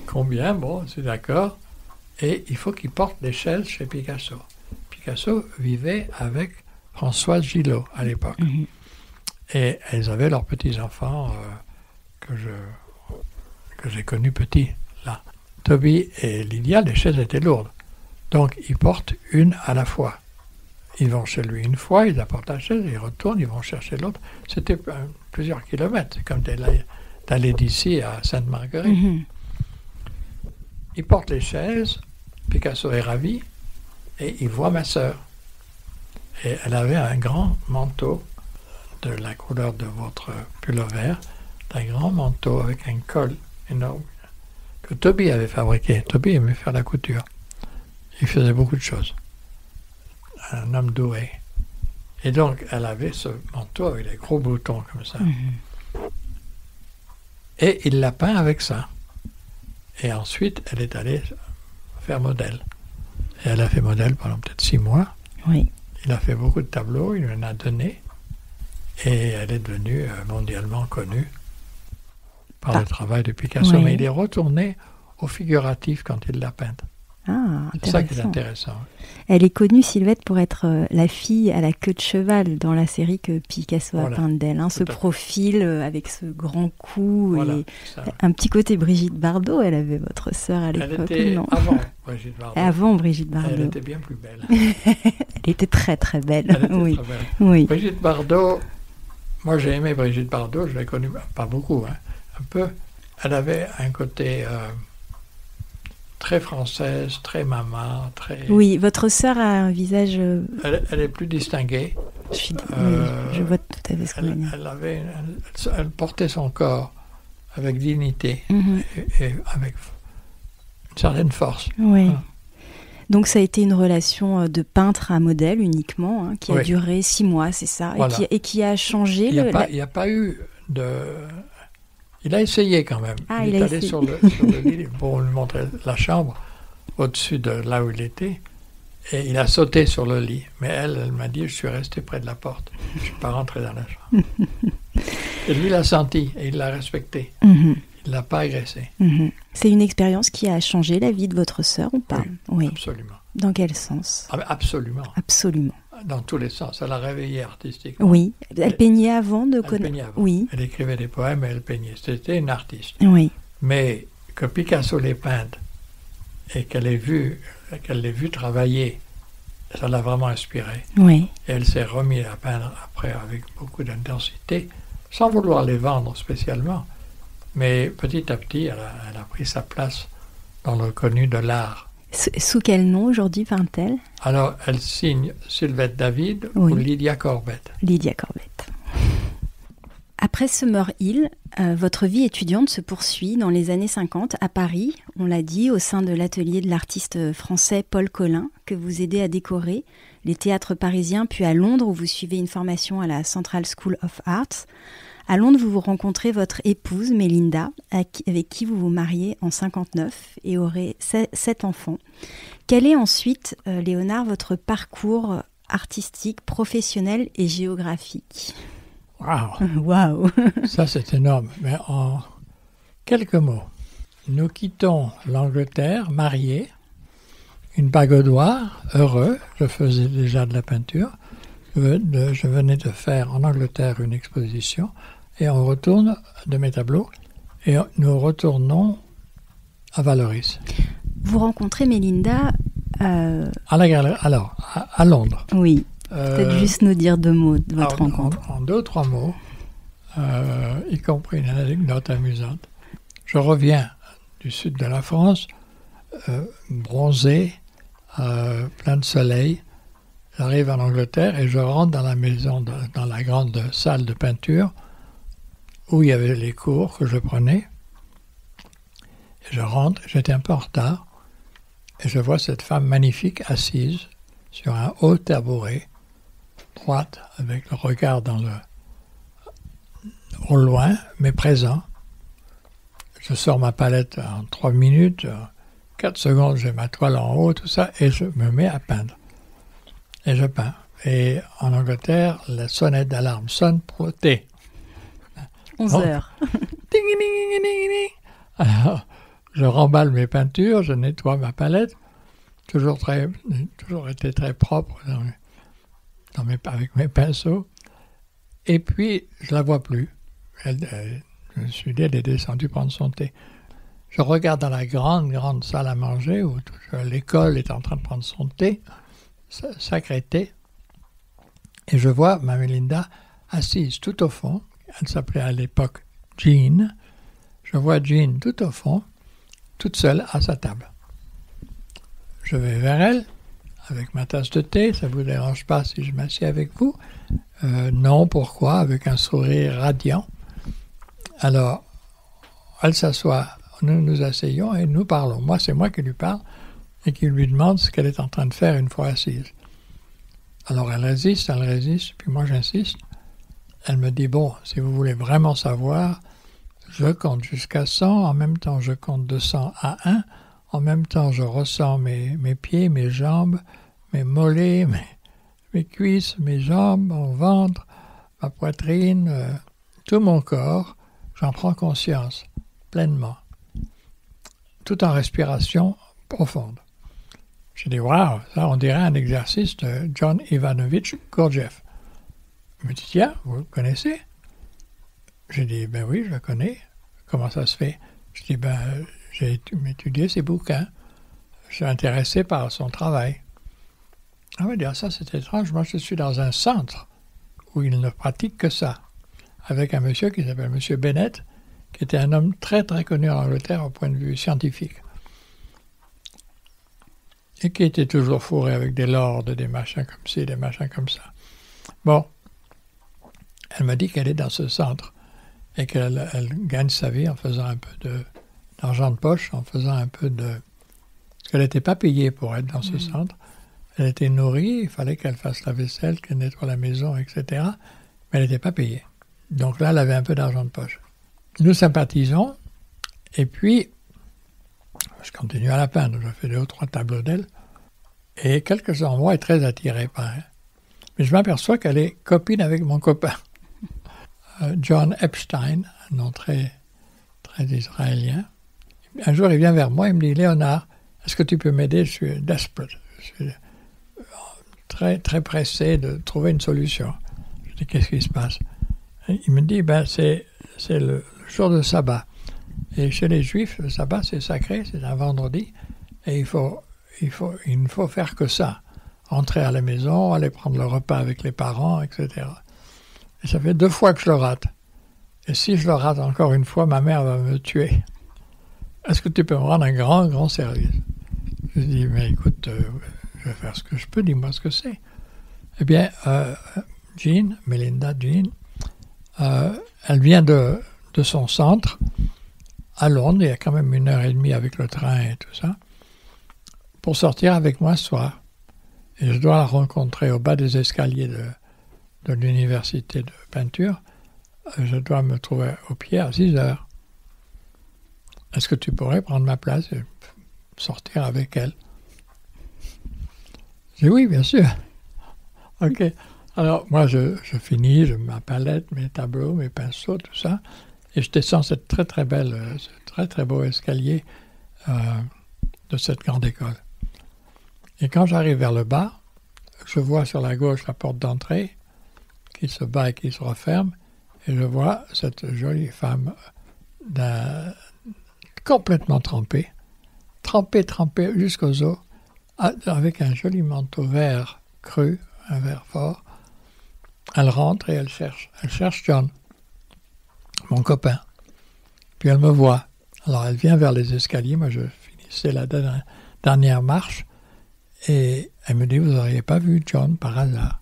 Combien? Bon, c'est d'accord. Et il faut qu'il porte des chaises chez Picasso. Picasso vivait avec Françoise Gillot à l'époque. Et elles avaient leurs petits-enfants que j'ai connus petits, là. Toby et Lydia, les chaises étaient lourdes. Donc, ils portent une à la fois. Ils vont chez lui une fois, ils apportent la chaise, ils retournent, ils vont chercher l'autre. C'était plusieurs kilomètres, c'est comme d'aller d'ici à Sainte-Marguerite. Ils portent les chaises, Picasso est ravi, et il voit ma sœur. Et elle avait un grand manteau de la couleur de votre pullover, un grand manteau avec un col énorme que Toby avait fabriqué. Toby aimait faire la couture. Il faisait beaucoup de choses. Un homme doué. Et donc, elle avait ce manteau avec des gros boutons comme ça. Et il l'a peint avec ça. Et ensuite, elle est allée faire modèle. Et elle a fait modèle pendant peut-être 6 mois. Oui. Il a fait beaucoup de tableaux, il lui en a donné. Et elle est devenue mondialement connue par le travail de Picasso. Oui. Mais il est retourné au figuratif quand il l'a peinte. C'est ça qui est intéressant. Elle est connue, Sylvette, pour être la fille à la queue de cheval dans la série que Picasso a peinte d'elle. Ce profil avec ce grand cou et un petit côté Brigitte Bardot. Elle avait votre sœur à l'époque, non? Avant Brigitte Bardot. Elle était bien plus belle. Elle était très très belle. Très belle. Oui. Brigitte Bardot, moi j'ai aimé Brigitte Bardot, je l'ai connue, pas beaucoup, un peu. Elle avait un côté... très française, très maman, très... Oui, votre sœur a un visage... Elle est plus distinguée. Je vois tout à fait ce que vous voulez dire. Elle portait son corps avec dignité et avec une certaine force. Oui. Donc ça a été une relation de peintre à modèle uniquement, qui a duré 6 mois, c'est ça, voilà. et qui a changé... Il n'y a pas eu de... Il a essayé quand même. Il est allé sur le lit pour lui montrer la chambre au-dessus de là où il était. Et il a sauté sur le lit. Mais elle m'a dit, je suis resté près de la porte. Je ne suis pas rentré dans la chambre. Et lui, il l'a senti et il l'a respecté. Il ne l'a pas agressé. C'est une expérience qui a changé la vie de votre sœur ou pas? Oui, absolument. Dans quel sens? Absolument. Absolument. Dans tous les sens. Elle a réveillé artistiquement. Oui. Elle peignait avant de connaître. Oui. Elle écrivait des poèmes et elle peignait. C'était une artiste. Oui. Mais que Picasso les peinte et qu'elle l'ait vu travailler, ça l'a vraiment inspirée. Oui. Et elle s'est remise à peindre après avec beaucoup d'intensité, sans vouloir les vendre spécialement. Mais petit à petit, elle a pris sa place dans le connu de l'art. Sous quel nom aujourd'hui peint-elle? Alors, elle signe Sylvette David ou Lydia Corbett. Lydia Corbett. Après Summer Hill, votre vie étudiante se poursuit dans les années 50 à Paris, on l'a dit, au sein de l'atelier de l'artiste français Paul Collin, que vous aidez à décorer les théâtres parisiens, puis à Londres où vous suivez une formation à la Central School of Arts. À Londres, vous rencontrez votre épouse Mélinda, avec qui vous vous mariez en 59 et aurez 7 enfants. Quel est ensuite, Léonard, votre parcours artistique, professionnel et géographique ? Waouh! Ça, c'est énorme. Mais en quelques mots, nous quittons l'Angleterre, mariés, une bague au doigt, heureux. Je faisais déjà de la peinture. Je venais de faire en Angleterre une exposition et on retourne de mes tableaux et nous retournons à Vallauris. Vous rencontrez Mélinda à la galerie, alors, à Londres. Oui. Peut-être juste nous dire 2 mots de votre rencontre. En 2 ou 3 mots, y compris une anecdote amusante. Je reviens du sud de la France, bronzé, plein de soleil. J'arrive en Angleterre et je rentre dans la maison, dans la grande salle de peinture où il y avait les cours que je prenais. Et je rentre, j'étais un peu en retard, et je vois cette femme magnifique assise sur un haut tabouret, droite, avec le regard au loin, mais présent. Je sors ma palette en 3 minutes, 4 secondes, j'ai ma toile en haut, tout ça, et je me mets à peindre. Et je peins. Et en Angleterre, la sonnette d'alarme sonne pour le thé. 11 heures. Ding, ding, ding, ding, ding. Alors, je remballe mes peintures, je nettoie ma palette, toujours été très propre avec mes pinceaux. Et puis, je la vois plus. Je me suis dit, elle est descendue prendre son thé. Je regarde dans la grande salle à manger où l'école est en train de prendre son thé, sacré thé, et je vois ma Mélinda assise tout au fond. Elle s'appelait à l'époque Jean. Je vois Jean tout au fond, toute seule à sa table. Je vais vers elle avec ma tasse de thé. Ça ne vous dérange pas si je m'assieds avec vous? Non, pourquoi? Avec un sourire radiant. Alors, elle s'assoit, nous nous asseyons et nous parlons. Moi, c'est moi qui lui parle et qui lui demande ce qu'elle est en train de faire une fois assise. Alors, elle résiste, puis moi j'insiste. Elle me dit, bon, si vous voulez vraiment savoir, je compte jusqu'à 100, en même temps je compte de 100 à 1, en même temps je ressens mes pieds, mes jambes, mes mollets, mes cuisses, mes jambes, mon ventre, ma poitrine, tout mon corps, j'en prends conscience pleinement, tout en respiration profonde. J'ai dit, waouh, ça on dirait un exercice de John Ivanovich Gurdjieff. Il me dit, tiens, vous le connaissez? J'ai dit, ben oui, je le connais. Comment ça se fait? Je dis, ben, j'ai étudié ses bouquins. Je suis intéressé par son travail. On va dire, ça c'est étrange. Moi, je suis dans un centre où il ne pratique que ça, avec un monsieur qui s'appelle M. Bennett, qui était un homme très très connu en Angleterre au point de vue scientifique. Et qui était toujours fourré avec des lords, des machins comme ci, des machins comme ça. Bon. Elle m'a dit qu'elle est dans ce centre et qu'elle gagne sa vie en faisant un peu d'argent de poche, en faisant un peu de... Parce qu'elle n'était pas payée pour être dans ce centre. Elle était nourrie, il fallait qu'elle fasse la vaisselle, qu'elle nettoie la maison, etc. Mais elle n'était pas payée. Donc là, elle avait un peu d'argent de poche. Nous sympathisons et puis je continue à la peindre. Je fais 2 ou 3 tableaux d'elle et quelques endroits est très attiré par elle. Mais je m'aperçois qu'elle est copine avec mon copain. John Epstein, un nom très, très israélien. Un jour, il vient vers moi, il me dit, Léonard, est-ce que tu peux m'aider? Je suis desperate. Je suis très, très pressé de trouver une solution. Je dis, qu'est-ce qui se passe? Il me dit, ben, c'est le jour de sabbat. Et chez les Juifs, le sabbat, c'est sacré, c'est un vendredi. Et il ne faut faire que ça. Entrer à la maison, aller prendre le repas avec les parents, etc. Et ça fait 2 fois que je le rate. Et si je le rate encore une fois, ma mère va me tuer. Est-ce que tu peux me rendre un grand, grand service? Je dis, mais écoute, je vais faire ce que je peux, dis-moi ce que c'est. Eh bien, Mélinda Jean, Elle vient de son centre à Londres, il y a quand même 1h30 avec le train et tout ça, pour sortir avec moi ce soir. Et je dois la rencontrer au bas des escaliers de l'université de peinture. Je dois me trouver au pied à 6h. Est-ce que tu pourrais prendre ma place et sortir avec elle? J'ai dit oui, bien sûr. Ok. Alors, moi, je finis, ma palette, mes tableaux, mes pinceaux, tout ça, et je descends cette très, très belle, ce très, très beau escalier de cette grande école. Et quand j'arrive vers le bas, je vois sur la gauche la porte d'entrée qui se bat et qui se referme, et je vois cette jolie femme complètement trempée jusqu'aux os, avec un joli manteau vert cru, un vert fort. Elle rentre et elle cherche John, mon copain. Puis elle me voit. Alors elle vient vers les escaliers, moi je finissais la dernière marche, et elle me dit, vous n'auriez pas vu John par hasard?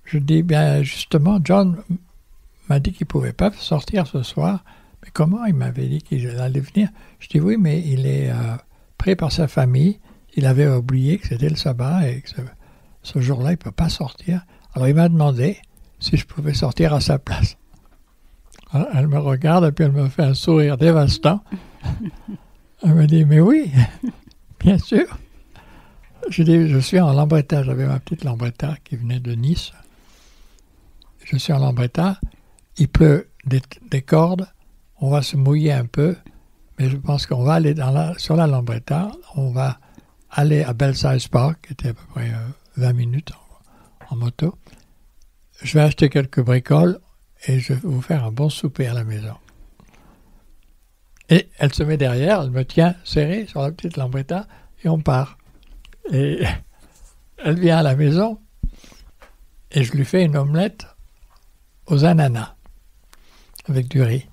Je dis, bien justement, John m'a dit qu'il ne pouvait pas sortir ce soir, mais comment? Il m'avait dit qu'il allait venir. Je dis, oui, mais il est pris par sa famille, il avait oublié que c'était le sabbat et que ce jour-là, il ne peut pas sortir. Alors il m'a demandé si je pouvais sortir à sa place. Alors, elle me regarde et puis elle me fait un sourire dévastant. Elle me dit, mais oui, bien sûr. Je dis, je suis en Lambretta, j'avais ma petite Lambretta qui venait de Nice. Je suis en Lambretta, il pleut des cordes, on va se mouiller un peu, mais je pense qu'on va aller sur la Lambretta, on va aller à Belsize Park, qui était à peu près 20 minutes en moto. Je vais acheter quelques bricoles et je vais vous faire un bon souper à la maison. Et elle se met derrière, elle me tient serré sur la petite Lambretta et on part. Et elle vient à la maison et je lui fais une omelette aux ananas avec du riz.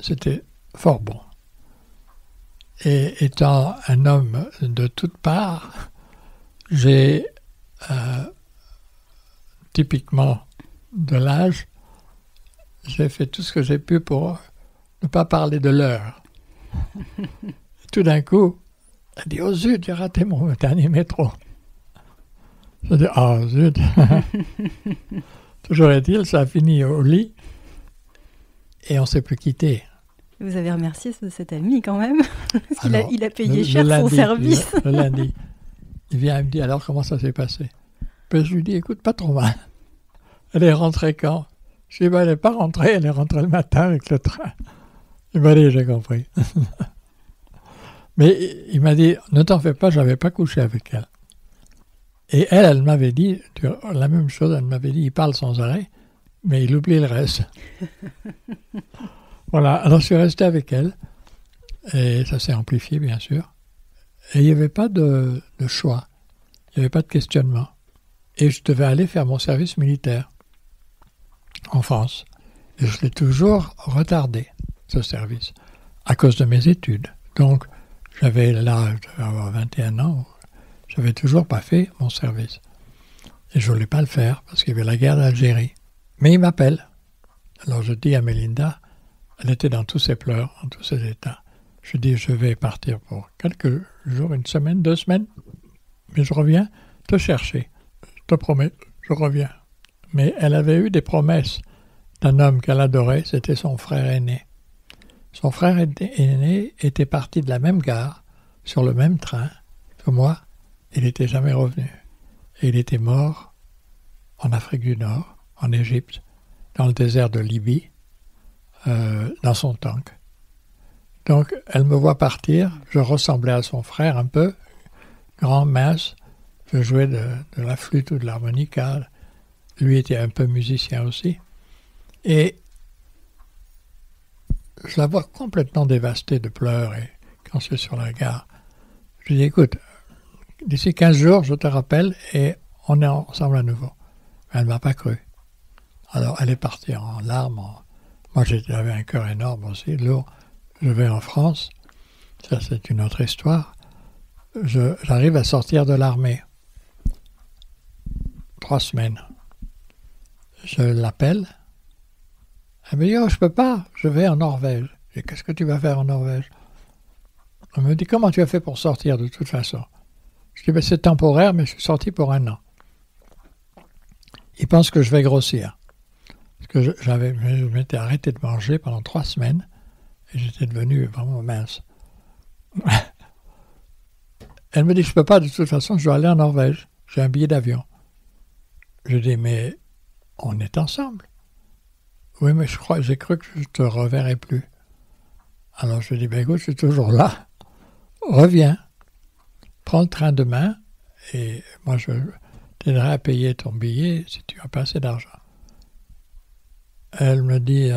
C'était fort bon. Et étant un homme de toutes parts, j'ai typiquement de l'âge, j'ai fait tout ce que j'ai pu pour ne pas parler de l'heure. Tout d'un coup, elle dit, oh zut, j'ai raté mon dernier métro. Je dis, oh zut. Toujours est-il, ça a fini au lit et on ne s'est plus quitté. Vous avez remercié cet ami quand même, parce qu'il a payé cher son service. Le lundi, il vient et me dit, alors comment ça s'est passé? Puis je lui dis, écoute, pas trop mal. Elle est rentrée quand? Je lui dis, elle n'est pas rentrée, elle est rentrée le matin avec le train. Il m'a dit, j'ai compris. Mais il m'a dit, ne t'en fais pas, je n'avais pas couché avec elle. Et elle m'avait dit la même chose, elle m'avait dit, il parle sans arrêt, mais il oublie le reste. Voilà, alors je suis resté avec elle, et ça s'est amplifié bien sûr, et il n'y avait pas de choix, il n'y avait pas de questionnement. Et je devais aller faire mon service militaire en France. Et je l'ai toujours retardé, ce service, à cause de mes études. Donc, j'avais l'âge d'avoir 21 ans, j'avais toujours pas fait mon service. Et je voulais pas le faire, parce qu'il y avait la guerre d'Algérie. Mais il m'appelle. Alors je dis à Mélinda, elle était dans tous ses pleurs, dans tous ses états. Je dis, je vais partir pour quelques jours, une semaine, 2 semaines, mais je reviens te chercher. Je te promets, je reviens. Mais elle avait eu des promesses d'un homme qu'elle adorait, c'était son frère aîné. Son frère aîné était parti de la même gare, sur le même train que moi. Il n'était jamais revenu. Et il était mort en Afrique du Nord, en Égypte, dans le désert de Libye, dans son tank. Donc, elle me voit partir. Je ressemblais à son frère un peu, grand, mince. Je jouais de la flûte ou de l'harmonica. Lui était un peu musicien aussi. Et je la vois complètement dévastée de pleurs et quand je suis sur la gare. Je dis, écoute, d'ici 15 jours, je te rappelle et on est ensemble à nouveau. Elle ne m'a pas cru. Alors, elle est partie en larmes. Moi, j'avais un cœur énorme aussi, lourd. Je vais en France. Ça, c'est une autre histoire. J'arrive à sortir de l'armée. 3 semaines. Je l'appelle Elle me dit, oh, je peux pas, je vais en Norvège. Je dis, qu'est-ce que tu vas faire en Norvège? Elle me dit, comment tu as fait pour sortir de toute façon? Je dis, ben, c'est temporaire, mais je suis sorti pour 1 an. Ils pensent que je vais grossir. Parce que je m'étais arrêté de manger pendant 3 semaines et j'étais devenu vraiment mince. Elle me dit, je peux pas, de toute façon, je dois aller en Norvège. J'ai un billet d'avion. Je dis, mais on est ensemble. Oui, mais j'ai cru que je te reverrai plus. Alors je dis, ben écoute, je suis toujours là. Reviens. Prends le train demain et moi je t'aiderai à payer ton billet si tu as pas assez d'argent. Elle me dit,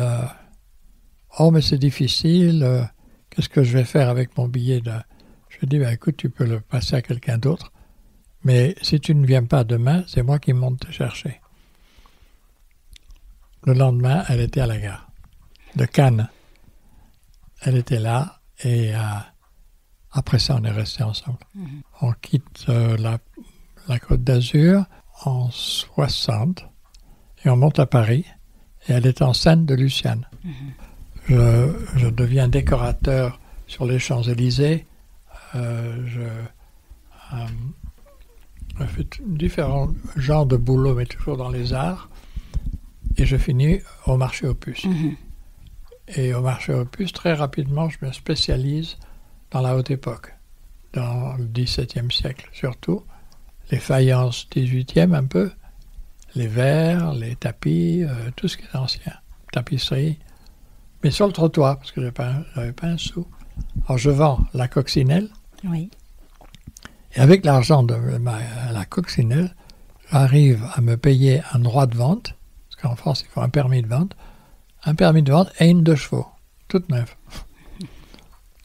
oh mais c'est difficile, qu'est-ce que je vais faire avec mon billet de... Je dis, ben écoute, tu peux le passer à quelqu'un d'autre, mais si tu ne viens pas demain, c'est moi qui monte te chercher. Le lendemain, elle était à la gare de Cannes. Elle était là et après ça, on est restés ensemble. On quitte la Côte d'Azur en 60 et on monte à Paris et elle est enceinte de Luciane. Je deviens décorateur sur les Champs-Élysées. Je fais différents genres de boulot, mais toujours dans les arts. Et je finis au marché aux puces. Et au marché aux puces, très rapidement, je me spécialise dans la haute époque, dans le XVIIe siècle surtout, les faïences XVIIIe un peu, les verres, les tapis, tout ce qui est ancien, tapisserie, mais sur le trottoir, parce que j'avais pas un sou. Alors je vends la coccinelle, oui. Et avec l'argent de la coccinelle, j'arrive à me payer un droit de vente, parce qu'en France il faut un permis de vente et une 2 chevaux, toute neuve.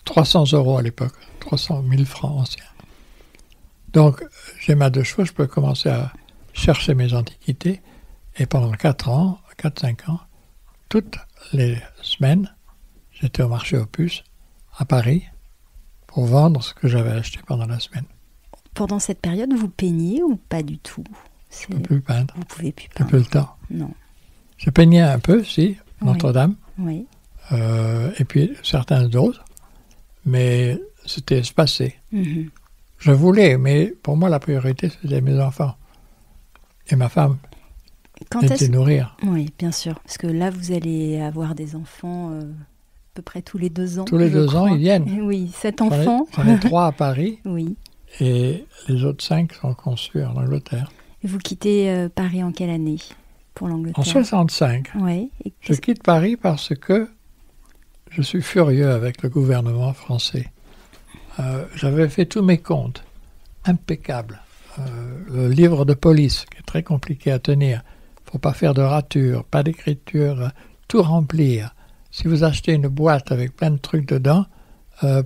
300 € à l'époque, 300 000 francs anciens. Donc, j'ai ma 2 chevaux, je peux commencer à chercher mes antiquités. Et pendant 4-5 ans, toutes les semaines, j'étais au marché aux puces, à Paris, pour vendre ce que j'avais acheté pendant la semaine. Pendant cette période, vous peignez ou pas du tout? Je ne peux plus peindre. Vous ne pouvez plus Je peindre? n'ai plus le temps. Non. Je peignais un peu, si, Notre-Dame. Oui. Et puis certains d'autres. Mais c'était espacé. Je voulais, mais pour moi, la priorité, c'était mes enfants. Et ma femme. Et nourrir. Oui, bien sûr. Parce que là, vous allez avoir des enfants à peu près tous les 2 ans. Tous les 2 ans, ils viennent. Oui, 7 enfants. J'en ai 3 à Paris. Oui. Et les autres 5 sont conçus en Angleterre. Et vous quittez Paris en quelle année pour l'Angleterre? En 65. Oui. Je quitte Paris parce que je suis furieux avec le gouvernement français. J'avais fait tous mes comptes, impeccables. Le livre de police, qui est très compliqué à tenir. Il ne faut pas faire de rature, pas d'écriture, tout remplir. Si vous achetez une boîte avec plein de trucs dedans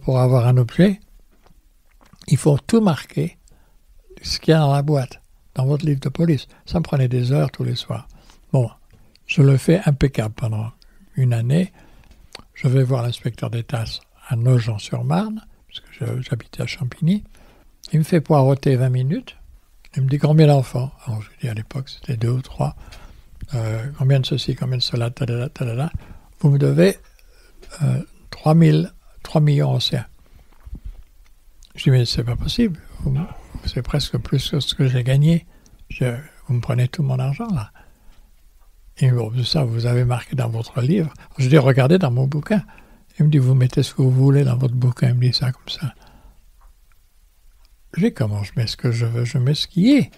pour avoir un objet, il faut tout marquer, ce qu'il y a dans la boîte, dans votre livre de police. Ça me prenait des heures tous les soirs. Bon, je le fais impeccable pendant 1 année. Je vais voir l'inspecteur des tasses à Nogent-sur-Marne, parce que j'habitais à Champigny. Il me fait poireauter 20 minutes. Il me dit combien d'enfants? Alors je lui dis à l'époque c'était 2 ou 3. Combien de ceci, combien de cela, tadada, tadada. Vous me devez 3 millions anciens. Je dis mais c'est pas possible. C'est presque plus que ce que j'ai gagné. Vous me prenez tout mon argent là. Et bon, ça, vous avez marqué dans votre livre. Je dis, regardez dans mon bouquin. Il me dit, vous mettez ce que vous voulez dans votre bouquin. Il me dit ça comme ça. Je dis, comment je mets ce que je veux? Je mets ce qui est.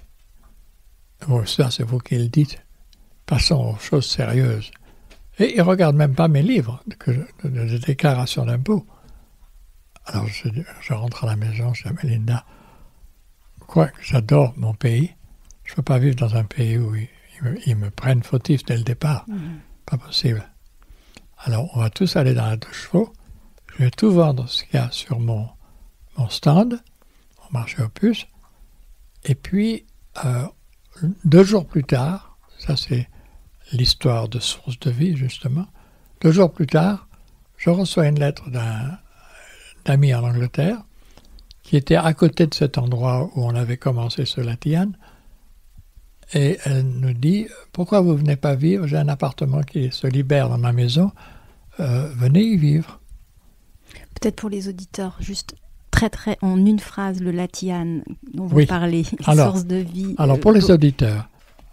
Bon, ça, c'est vous qui le dites. Passons aux choses sérieuses. Et il ne regarde même pas mes livres de déclaration d'impôt. Alors, je rentre à la maison, je dis à Melinda, quoi que j'adore mon pays, je ne peux pas vivre dans un pays où ils me prennent fautif dès le départ. Pas possible. Alors, on va tous aller dans la 2 chevaux. Je vais tout vendre ce qu'il y a sur mon stand, au marché aux puces. Et puis, 2 jours plus tard, ça c'est l'histoire de Source de Vie, justement. 2 jours plus tard, je reçois une lettre d'un ami en Angleterre qui était à côté de cet endroit où on avait commencé ce Latihan. Et elle nous dit, pourquoi vous ne venez pas vivre? J'ai un appartement qui se libère dans ma maison, venez y vivre. Peut-être pour les auditeurs, juste très en une phrase, le Latihan dont vous parlez, source de vie. Alors pour les auditeurs,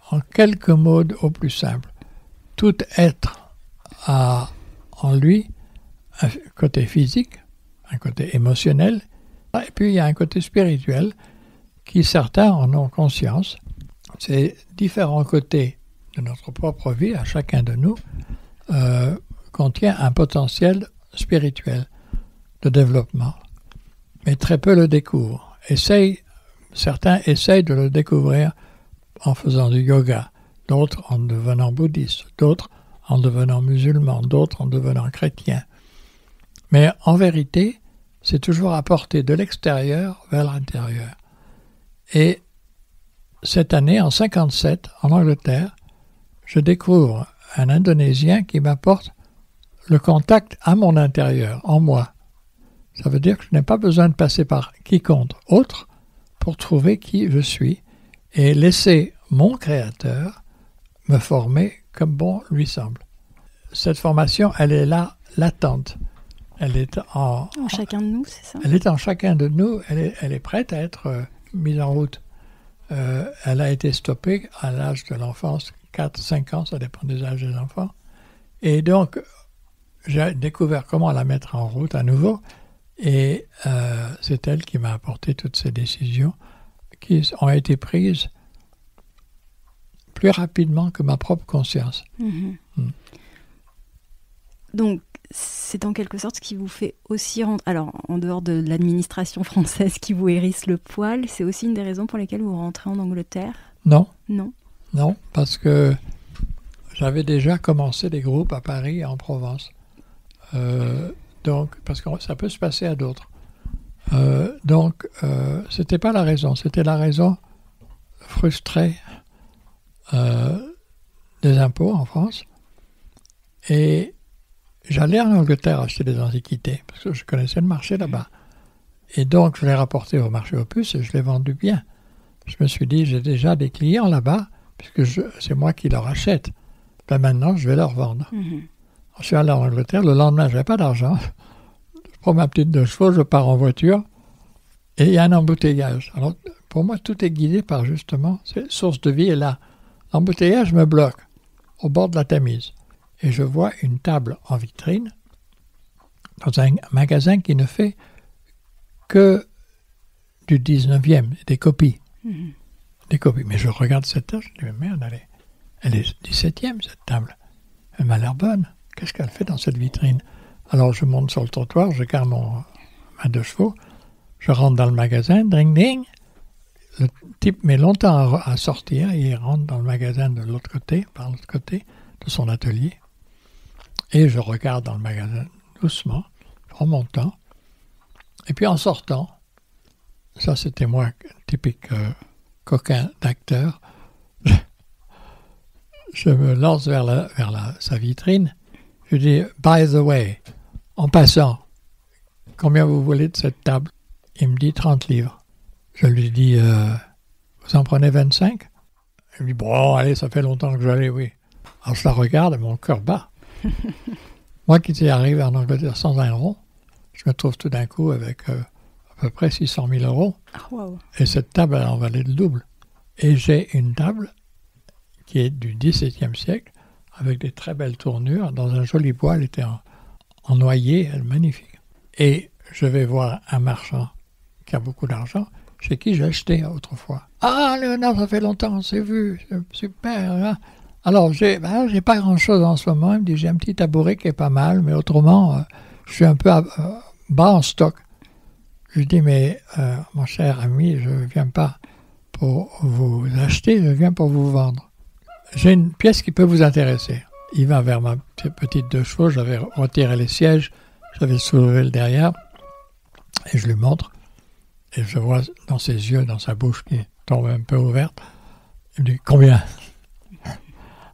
en quelques mots au plus simple, tout être a en lui un côté physique, un côté émotionnel, et puis il y a un côté spirituel qui certains en ont conscience. Ces différents côtés de notre propre vie, à chacun de nous, contient un potentiel spirituel de développement. Mais très peu le découvrent. Certains essayent de le découvrir en faisant du yoga, d'autres en devenant bouddhistes, d'autres en devenant musulmans, d'autres en devenant chrétiens. Mais en vérité, c'est toujours apporté de l'extérieur vers l'intérieur. Et cette année, en 1957, en Angleterre, je découvre un Indonésien qui m'apporte le contact à mon intérieur, en moi. Ça veut dire que je n'ai pas besoin de passer par quiconque autre pour trouver qui je suis et laisser mon créateur me former comme bon lui semble. Cette formation, elle est là, latente. Elle est en chacun de nous, c'est ça? Elle est en chacun de nous, elle est prête à être mise en route. Elle a été stoppée à l'âge de l'enfance, 4-5 ans, ça dépend des âges des enfants. Et donc, j'ai découvert comment la mettre en route à nouveau. Et c'est elle qui m'a apporté toutes ces décisions qui ont été prises plus rapidement que ma propre conscience. Donc, c'est en quelque sorte ce qui vous fait aussi alors, en dehors de l'administration française qui vous hérisse le poil, c'est aussi une des raisons pour lesquelles vous rentrez en Angleterre? Non. Non, parce que j'avais déjà commencé des groupes à Paris et en Provence. Donc, parce que ça peut se passer à d'autres. C'était pas la raison. C'était la raison frustrée des impôts en France. Et j'allais en Angleterre acheter des antiquités, parce que je connaissais le marché là-bas. Et donc, je l'ai rapporté au marché aux puces et je l'ai vendu bien. Je me suis dit, j'ai déjà des clients là-bas, puisque c'est moi qui leur achète. Ben maintenant, je vais leur vendre. Je suis allé en Angleterre, le lendemain, je n'avais pas d'argent. Je prends ma petite 2 chevaux, je pars en voiture, et il y a un embouteillage. Alors, pour moi, tout est guidé par, justement, cette source de vie est là. L'embouteillage me bloque, au bord de la Tamise. Et je vois une table en vitrine, dans un magasin qui ne fait que du 19e, des copies. Des copies. Mais je regarde cette table, je dis, mais merde, elle est 17e, cette table. Elle m'a l'air bonne. Qu'est-ce qu'elle fait dans cette vitrine? Alors je monte sur le trottoir, je garde ma 2 chevaux, je rentre dans le magasin, ding ding. Le type met longtemps à sortir, et il rentre dans le magasin de l'autre côté, par l'autre côté de son atelier. Et je regarde dans le magasin doucement, je prends mon temps. Et puis en sortant, ça c'était moi, typique coquin d'acteur, je me lance vers sa vitrine. Je dis, by the way, en passant, combien vous voulez de cette table? Il me dit 30 livres. Je lui dis, vous en prenez 25? Il me dit, bon, allez, ça fait longtemps que j'allais, oui. Alors je la regarde et mon cœur bat. Moi qui étais arrivé en Angleterre sans un rond, je me trouve tout d'un coup avec à peu près 600 000 euros. Wow. Et cette table, elle en valait le double. Et j'ai une table qui est du XVIIe siècle, avec des très belles tournures, dans un joli bois, elle était en noyer, elle est magnifique. Et je vais voir un marchand qui a beaucoup d'argent, chez qui j'ai acheté autrefois. Ah, Léonard, ça fait longtemps, on s'est vu, super. Hein? Alors, j'ai pas grand-chose en ce moment. Il me dit, j'ai un petit tabouret qui est pas mal, mais autrement, je suis un peu bas en stock. Je lui dis, mais mon cher ami, je ne viens pas pour vous acheter, je viens pour vous vendre. J'ai une pièce qui peut vous intéresser. Il va vers ma petite 2 chevaux, j'avais retiré les sièges, j'avais soulevé le derrière, et je lui montre. Et je vois dans ses yeux, dans sa bouche qui tombe un peu ouverte, il me dit, combien?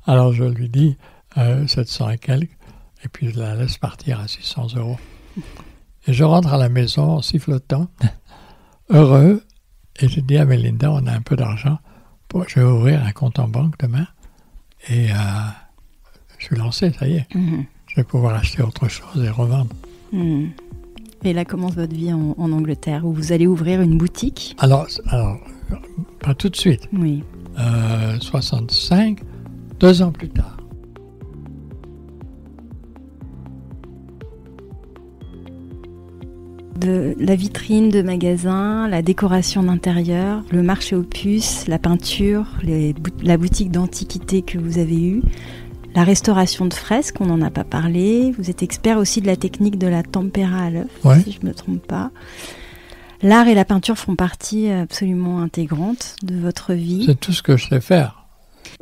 Alors je lui dis 700 et quelques, et puis je la laisse partir à 600 euros. Et je rentre à la maison en sifflotant, heureux, et je dis à Mélinda, on a un peu d'argent je vais ouvrir un compte en banque demain et je suis lancé, ça y est. Je vais pouvoir acheter autre chose et revendre. Et là commence votre vie en Angleterre, où vous allez ouvrir une boutique. Alors pas tout de suite. Oui. 65, 2 ans plus tard. De la vitrine de magasin, la décoration d'intérieur, le marché aux puces, la peinture, la boutique d'antiquité que vous avez eue, la restauration de fresques, on n'en a pas parlé. Vous êtes expert aussi de la technique de la tempéra à l'œuf, si je ne me trompe pas. L'art et la peinture font partie absolument intégrante de votre vie. C'est tout ce que je sais faire.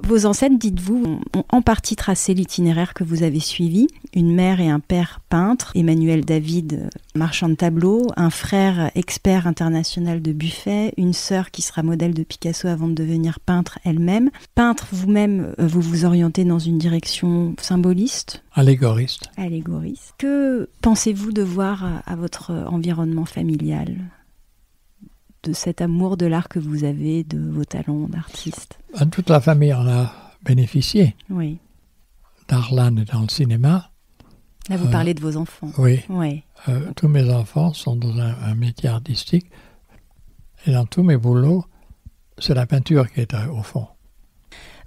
Vos ancêtres, dites-vous, ont en partie tracé l'itinéraire que vous avez suivi. Une mère et un père peintres, Emmanuel David, marchand de tableaux, un frère expert international de buffet, une sœur qui sera modèle de Picasso avant de devenir peintre elle-même. Peintre vous-même, vous vous orientez dans une direction symboliste. Allégoriste. Que pensez-vous de voir à votre environnement familial ? De cet amour de l'art que vous avez, de vos talents d'artiste? Toute la famille en a bénéficié. Oui. Darlan est dans le cinéma. Là, vous parlez de vos enfants. Oui. Oui. Tous mes enfants sont dans un métier artistique. Et dans tous mes boulots, c'est la peinture qui est au fond.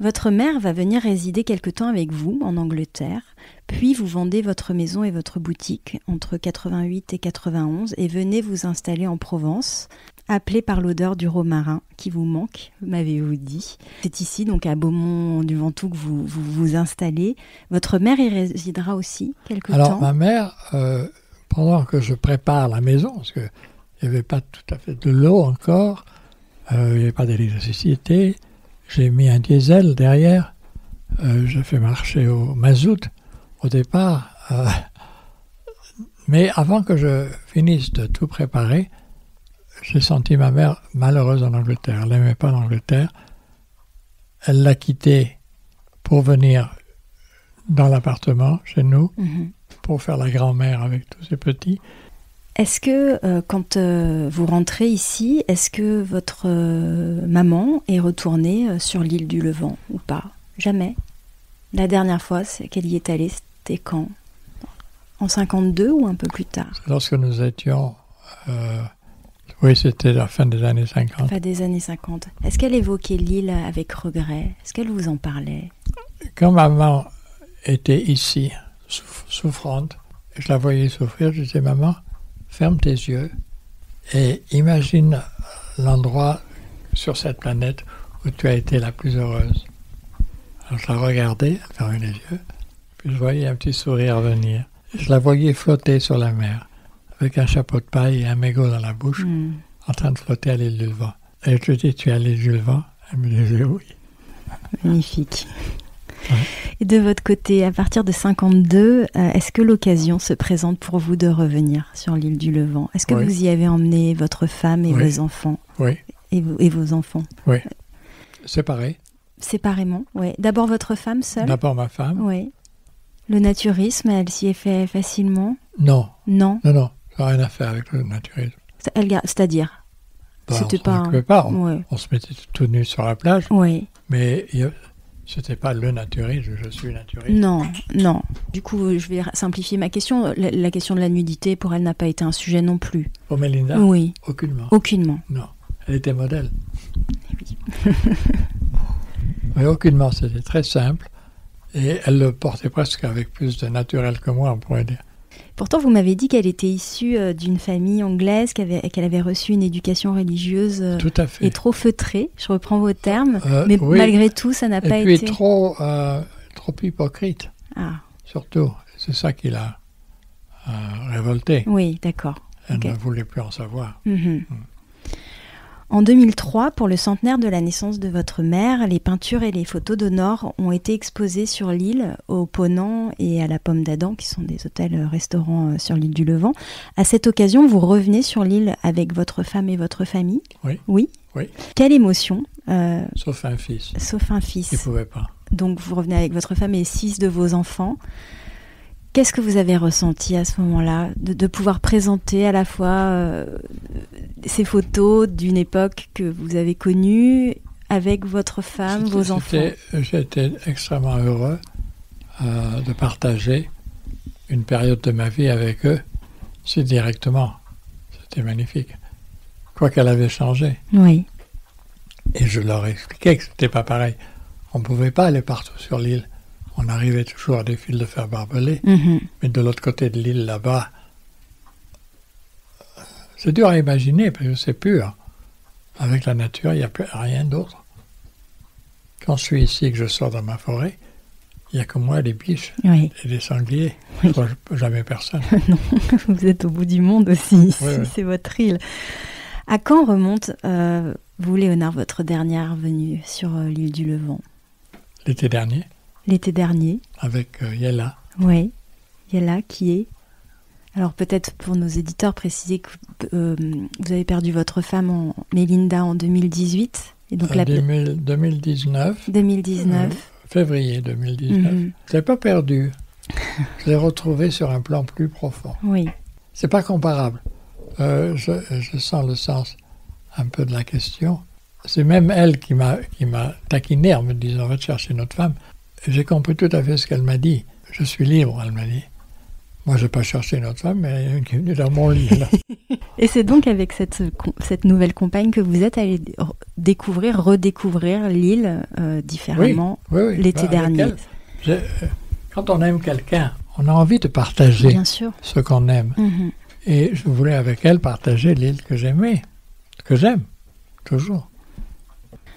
Votre mère va venir résider quelque temps avec vous en Angleterre, puis vous vendez votre maison et votre boutique entre 88 et 91 et venez vous installer en Provence, appelé par l'odeur du romarin qui vous manque, m'avez-vous dit. C'est ici, donc à Beaumont-du-Ventoux, que vous installez. Votre mère y résidera aussi quelque temps? Alors ma mère, pendant que je prépare la maison, parce qu'il n'y avait pas tout à fait de l'eau encore, il n'y avait pas d'électricité, j'ai mis un diesel derrière, je fais marcher au mazout au départ. Mais avant que je finisse de tout préparer, j'ai senti ma mère malheureuse en Angleterre. Elle n'aimait pas l'Angleterre. Elle l'a quittée pour venir dans l'appartement chez nous, pour faire la grand-mère avec tous ses petits. Est-ce que quand vous rentrez ici, est-ce que votre maman est retournée sur l'île du Levant ou pas? Jamais. La dernière fois qu'elle y est allée, c'était quand? En 52 ou un peu plus tard? Lorsque nous étions... oui, c'était la fin des années 50. Fin des années 50. Est-ce qu'elle évoquait l'île avec regret? Est-ce qu'elle vous en parlait? Quand maman était ici, souffrante, je la voyais souffrir, je disais, maman, ferme tes yeux et imagine l'endroit sur cette planète où tu as été la plus heureuse. Alors je la regardais, elle fermait les yeux, puis je voyais un petit sourire venir. Je la voyais flotter sur la mer, avec un chapeau de paille et un mégot dans la bouche, en train de flotter à l'île du Levant. Et je lui dis, tu es à l'île du Levant? Elle me disait oui. Magnifique. Ouais. Et de votre côté, à partir de 52, est-ce que l'occasion se présente pour vous de revenir sur l'île du Levant? Est-ce que vous y avez emmené votre femme et vos enfants? Oui. Et vos enfants? Oui. Séparés. Séparément, oui. D'abord votre femme seule? D'abord ma femme. Oui. Le naturisme, elle s'y est fait facilement? Non. Non. Ça n'a rien à faire avec le naturisme. C'est-à-dire? C'était pas. On se mettait tout nu sur la plage. Oui. Mais c'était pas le naturisme, je suis naturiste. Non. Du coup, je vais simplifier ma question. La question de la nudité, pour elle, n'a pas été un sujet non plus. Pour Mélinda? Oui. Aucunement. Non. Elle était modèle. Oui. Mais aucunement, c'était très simple. Et elle le portait presque avec plus de naturel que moi, on pourrait dire. Pourtant, vous m'avez dit qu'elle était issue d'une famille anglaise, qu'elle avait reçu une éducation religieuse tout à fait. Et trop feutrée, je reprends vos termes, mais oui. Malgré tout, ça n'a pas été... Et puis trop hypocrite, surtout. C'est ça qui l'a révoltée. Oui, d'accord. Elle ne voulait plus en savoir. En 2003, pour le centenaire de la naissance de votre mère, les peintures et les photos d'Honor ont été exposées sur l'île, au Ponant et à la Pomme d'Adam, qui sont des hôtels-restaurants sur l'île du Levant. À cette occasion, vous revenez sur l'île avec votre femme et votre famille? Oui. Quelle émotion Sauf un fils. Sauf un fils. Il ne pouvait pas. Donc vous revenez avec votre femme et 6 de vos enfants. Qu'est-ce que vous avez ressenti à ce moment-là, de pouvoir présenter à la fois ces photos d'une époque que vous avez connue avec votre femme, vos enfants? J'étais extrêmement heureux de partager une période de ma vie avec eux, si directement. C'était magnifique. Quoi qu'elle avait changé. Oui. Et je leur expliquais que c'était pas pareil. On ne pouvait pas aller partout sur l'île. On arrivait toujours à des fils de fer barbelés. Mais de l'autre côté de l'île, là-bas, c'est dur à imaginer parce que c'est pur. Avec la nature, il n'y a plus rien d'autre. Quand je suis ici et que je sors dans ma forêt, il n'y a que moi, des biches et des sangliers. Je ne vois jamais personne. Non, vous êtes au bout du monde aussi. Ici, c'est votre île. À quand remonte, vous, Léonard, votre dernière venue sur l'île du Levant? L'été dernier. L'été dernier. Avec Yella. Oui, Yella qui est... Alors peut-être pour nos éditeurs préciser que vous avez perdu votre femme Mélinda en 2018. Et donc 2019. 2019. Février 2019. Je ne l'ai pas perdu. Je l'ai retrouvée sur un plan plus profond. Oui. C'est pas comparable. Je sens le sens un peu de la question. C'est même elle qui m'a taquiné en me disant « Va te chercher notre femme ». J'ai compris tout à fait ce qu'elle m'a dit. Je suis libre, elle m'a dit. Moi, je n'ai pas cherché notre femme, mais elle est venue dans mon lit. Là. Et c'est donc avec cette nouvelle compagne que vous êtes allé redécouvrir l'île différemment l'été dernier. Quand on aime quelqu'un, on a envie de partager Bien sûr. Ce qu'on aime. Et je voulais avec elle partager l'île que j'aimais, que j'aime, toujours.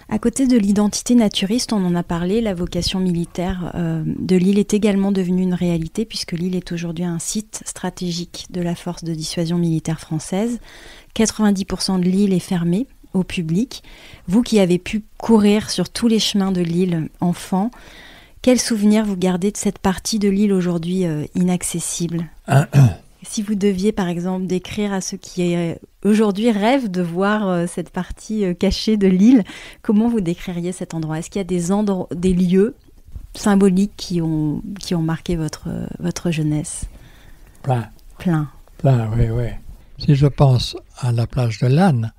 À côté de l'identité naturiste, on en a parlé, la vocation militaire de l'île est également devenue une réalité puisque l'île est aujourd'hui un site stratégique de la force de dissuasion militaire française. 90% de l'île est fermée au public. Vous qui avez pu courir sur tous les chemins de l'île enfant, quel souvenir vous gardez de cette partie de l'île aujourd'hui inaccessible ? Si vous deviez, par exemple, décrire à ceux qui aujourd'hui rêvent de voir cette partie cachée de l'île, comment vous décririez cet endroit ? Est-ce qu'il y a des lieux symboliques qui ont marqué votre jeunesse ? Plein, oui. Si je pense à la plage de l'Âne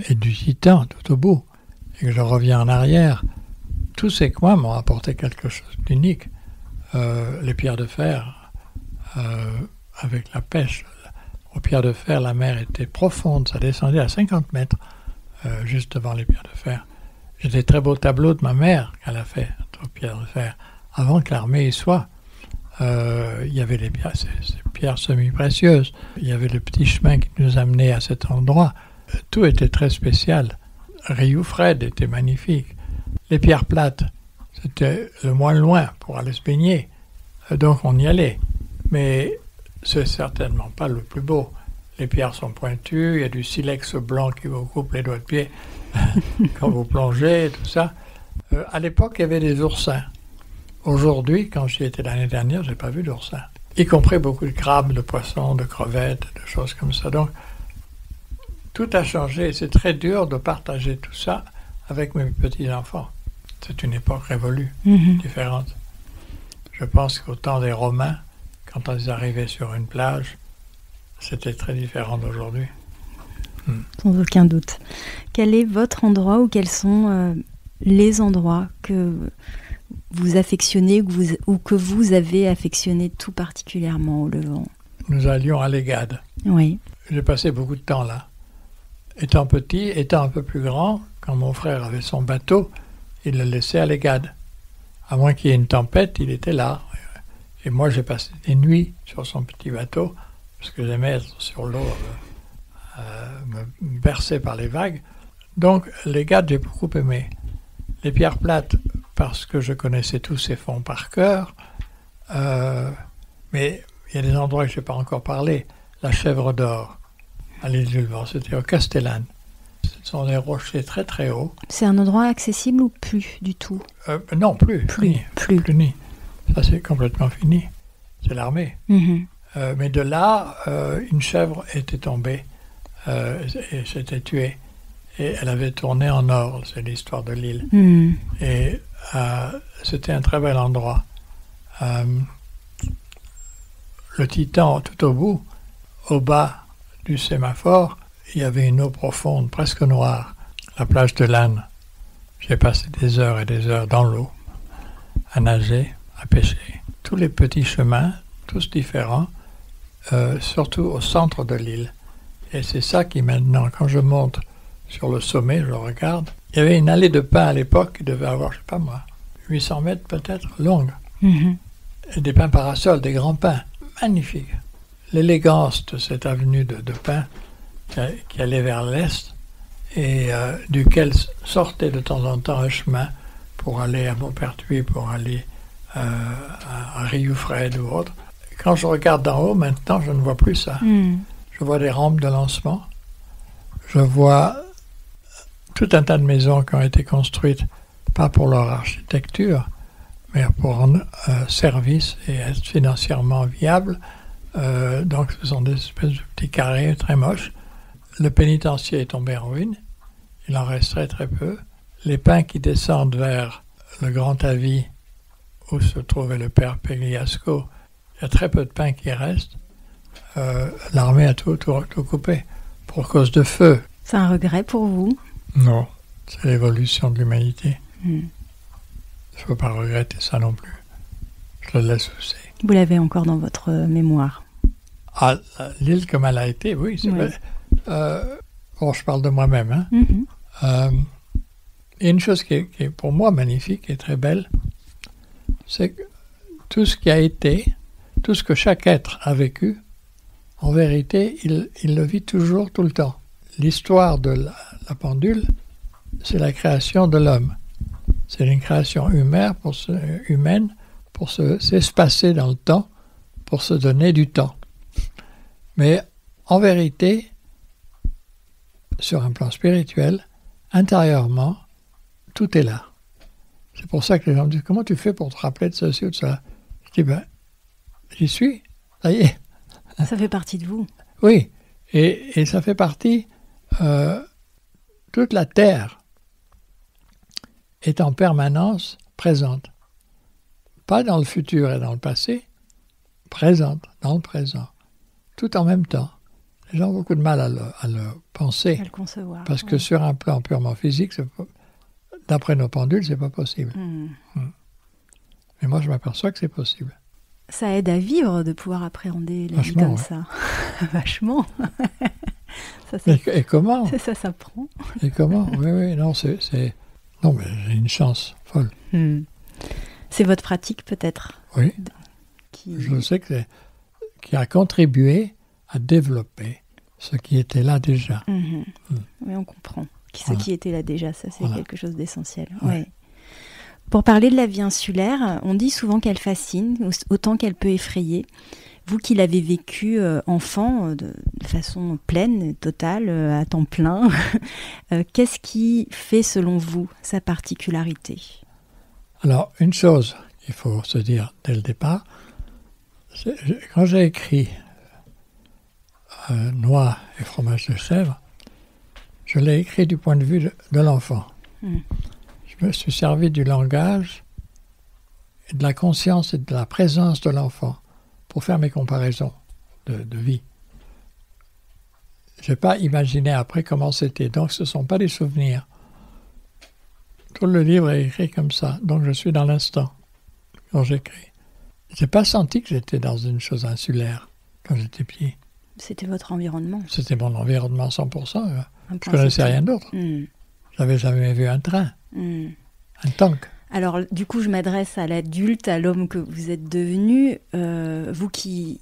et du Titan tout au bout, et que je reviens en arrière, tous ces coins m'ont apporté quelque chose d'unique. Les pierres de fer... avec la pêche, aux pierres de fer, la mer était profonde, ça descendait à 50 mètres, juste devant les pierres de fer. J'ai des très beaux tableaux de ma mère qu'elle a fait aux pierres de fer. Avant que l'armée y soit, il y avait ces pierres semi-précieuses, il y avait le petit chemin qui nous amenait à cet endroit. Tout était très spécial. Rio Fred était magnifique. Les pierres plates, c'était le moins loin pour aller se baigner, donc on y allait. Mais c'est certainement pas le plus beau. Les pierres sont pointues, il y a du silex blanc qui vous coupe les doigts de pied quand vous plongez, tout ça. À l'époque, il y avait des oursins. Aujourd'hui, quand j'y étais l'année dernière, je n'ai pas vu d'oursins. Y compris beaucoup de crabes, de poissons, de crevettes, de choses comme ça. Donc, tout a changé. C'est très dur de partager tout ça avec mes petits-enfants. C'est une époque révolue, différente. Je pense qu'au temps des Romains, quand ils arrivaient sur une plage, c'était très différent d'aujourd'hui. Sans aucun doute. Quel est votre endroit ou quels sont les endroits que vous affectionnez ou que vous avez affectionné tout particulièrement au Levant ? Nous allions à l'Égade. Oui. J'ai passé beaucoup de temps là. Étant petit, étant un peu plus grand, quand mon frère avait son bateau, il le laissait à l'Égade. À moins qu'il y ait une tempête, il était là. Et moi, j'ai passé des nuits sur son petit bateau, parce que j'aimais être sur l'eau, me bercer par les vagues. Donc, l'Égade, j'ai beaucoup aimé. Les pierres plates, parce que je connaissais tous ces fonds par cœur. Mais il y a des endroits que je n'ai pas encore parlé. La Chèvre d'Or, à l'île du Levant, c'était au Castellane. Ce sont des rochers très très hauts. C'est un endroit accessible ou plus du tout ? Non, plus. Plus. Ça, c'est complètement fini. C'est l'armée. Mais de là, une chèvre était tombée et s'était tuée. Et elle avait tourné en or. C'est l'histoire de l'île. Et c'était un très bel endroit. Le Titan, tout au bout, au bas du sémaphore, il y avait une eau profonde, presque noire, la plage de l'Âne. J'ai passé des heures et des heures dans l'eau, à nager, à pêcher. Tous les petits chemins, tous différents, surtout au centre de l'île. Et c'est ça qui maintenant, quand je monte sur le sommet, je regarde. Il y avait une allée de pins à l'époque qui devait avoir, je sais pas moi, 800 mètres peut-être, longue. Et des pins parasols, des grands pins, magnifiques. L'élégance de cette avenue de pins qui allait vers l'est et duquel sortait de temps en temps un chemin pour aller à Maupertuis, pour aller à Rioufred ou autre. Quand je regarde d'en haut, maintenant, je ne vois plus ça. Je vois des rampes de lancement. Je vois tout un tas de maisons qui ont été construites, pas pour leur architecture, mais pour rendre service et être financièrement viables. Donc, ce sont des espèces de petits carrés très moches. Le pénitencier est tombé en ruine. Il en resterait très peu. Les pins qui descendent vers le Grand Avis, où se trouvait le père Pegliasco, il y a très peu de pins qui restent. L'armée a tout coupé pour cause de feu. C'est un regret pour vous? Non, c'est l'évolution de l'humanité. Il ne faut pas regretter ça non plus. Je le laisse aussi. Vous l'avez encore dans votre mémoire? Ah, l'île comme elle a été, oui, c'est vrai. Bon, je parle de moi-même. Et une chose qui est pour moi magnifique et très belle, c'est que tout ce qui a été, tout ce que chaque être a vécu, en vérité, il le vit toujours, tout le temps. L'histoire de la pendule, c'est la création de l'homme. C'est une création humaine pour s'espacer dans le temps, pour se donner du temps. Mais en vérité, sur un plan spirituel, intérieurement, tout est là. C'est pour ça que les gens me disent « Comment tu fais pour te rappeler de ceci ou de cela ?» Je dis « J'y suis, ça y est. » Ça fait partie de vous. Oui, et ça fait partie... toute la Terre est en permanence présente. Pas dans le futur et dans le passé, présente, dans le présent. Tout en même temps. Les gens ont beaucoup de mal à le penser. À le concevoir. Parce que sur un plan purement physique, d'après nos pendules, c'est pas possible. Mais moi, je m'aperçois que c'est possible. Ça aide à vivre de pouvoir appréhender la vie comme ça. Vachement. Et comment? Ça s'apprend. Et comment? Oui, non, non, mais j'ai une chance folle. C'est votre pratique, peut-être? Oui. Je sais qui a contribué à développer ce qui était là déjà. Oui, on comprend. Ce qui était là déjà, ça, c'est quelque chose d'essentiel. Ouais. Pour parler de la vie insulaire, on dit souvent qu'elle fascine, autant qu'elle peut effrayer. Vous qui l'avez vécu enfant, de façon pleine, totale, à temps plein, qu'est-ce qui fait, selon vous, sa particularité? Alors, une chose qu'il faut se dire dès le départ, quand j'ai écrit Noix et fromage de chèvre, je l'ai écrit du point de vue de l'enfant. Je me suis servi du langage, et de la conscience et de la présence de l'enfant pour faire mes comparaisons de vie. Je n'ai pas imaginé après comment c'était, donc ce ne sont pas des souvenirs. Tout le livre est écrit comme ça, donc je suis dans l'instant quand j'écris. Je n'ai pas senti que j'étais dans une chose insulaire quand j'étais petit. C'était votre environnement? C'était mon environnement 100%. Je ne connaissais rien d'autre. Je n'avais jamais vu un train, un tank. Alors, du coup, je m'adresse à l'adulte, à l'homme que vous êtes devenu. Vous qui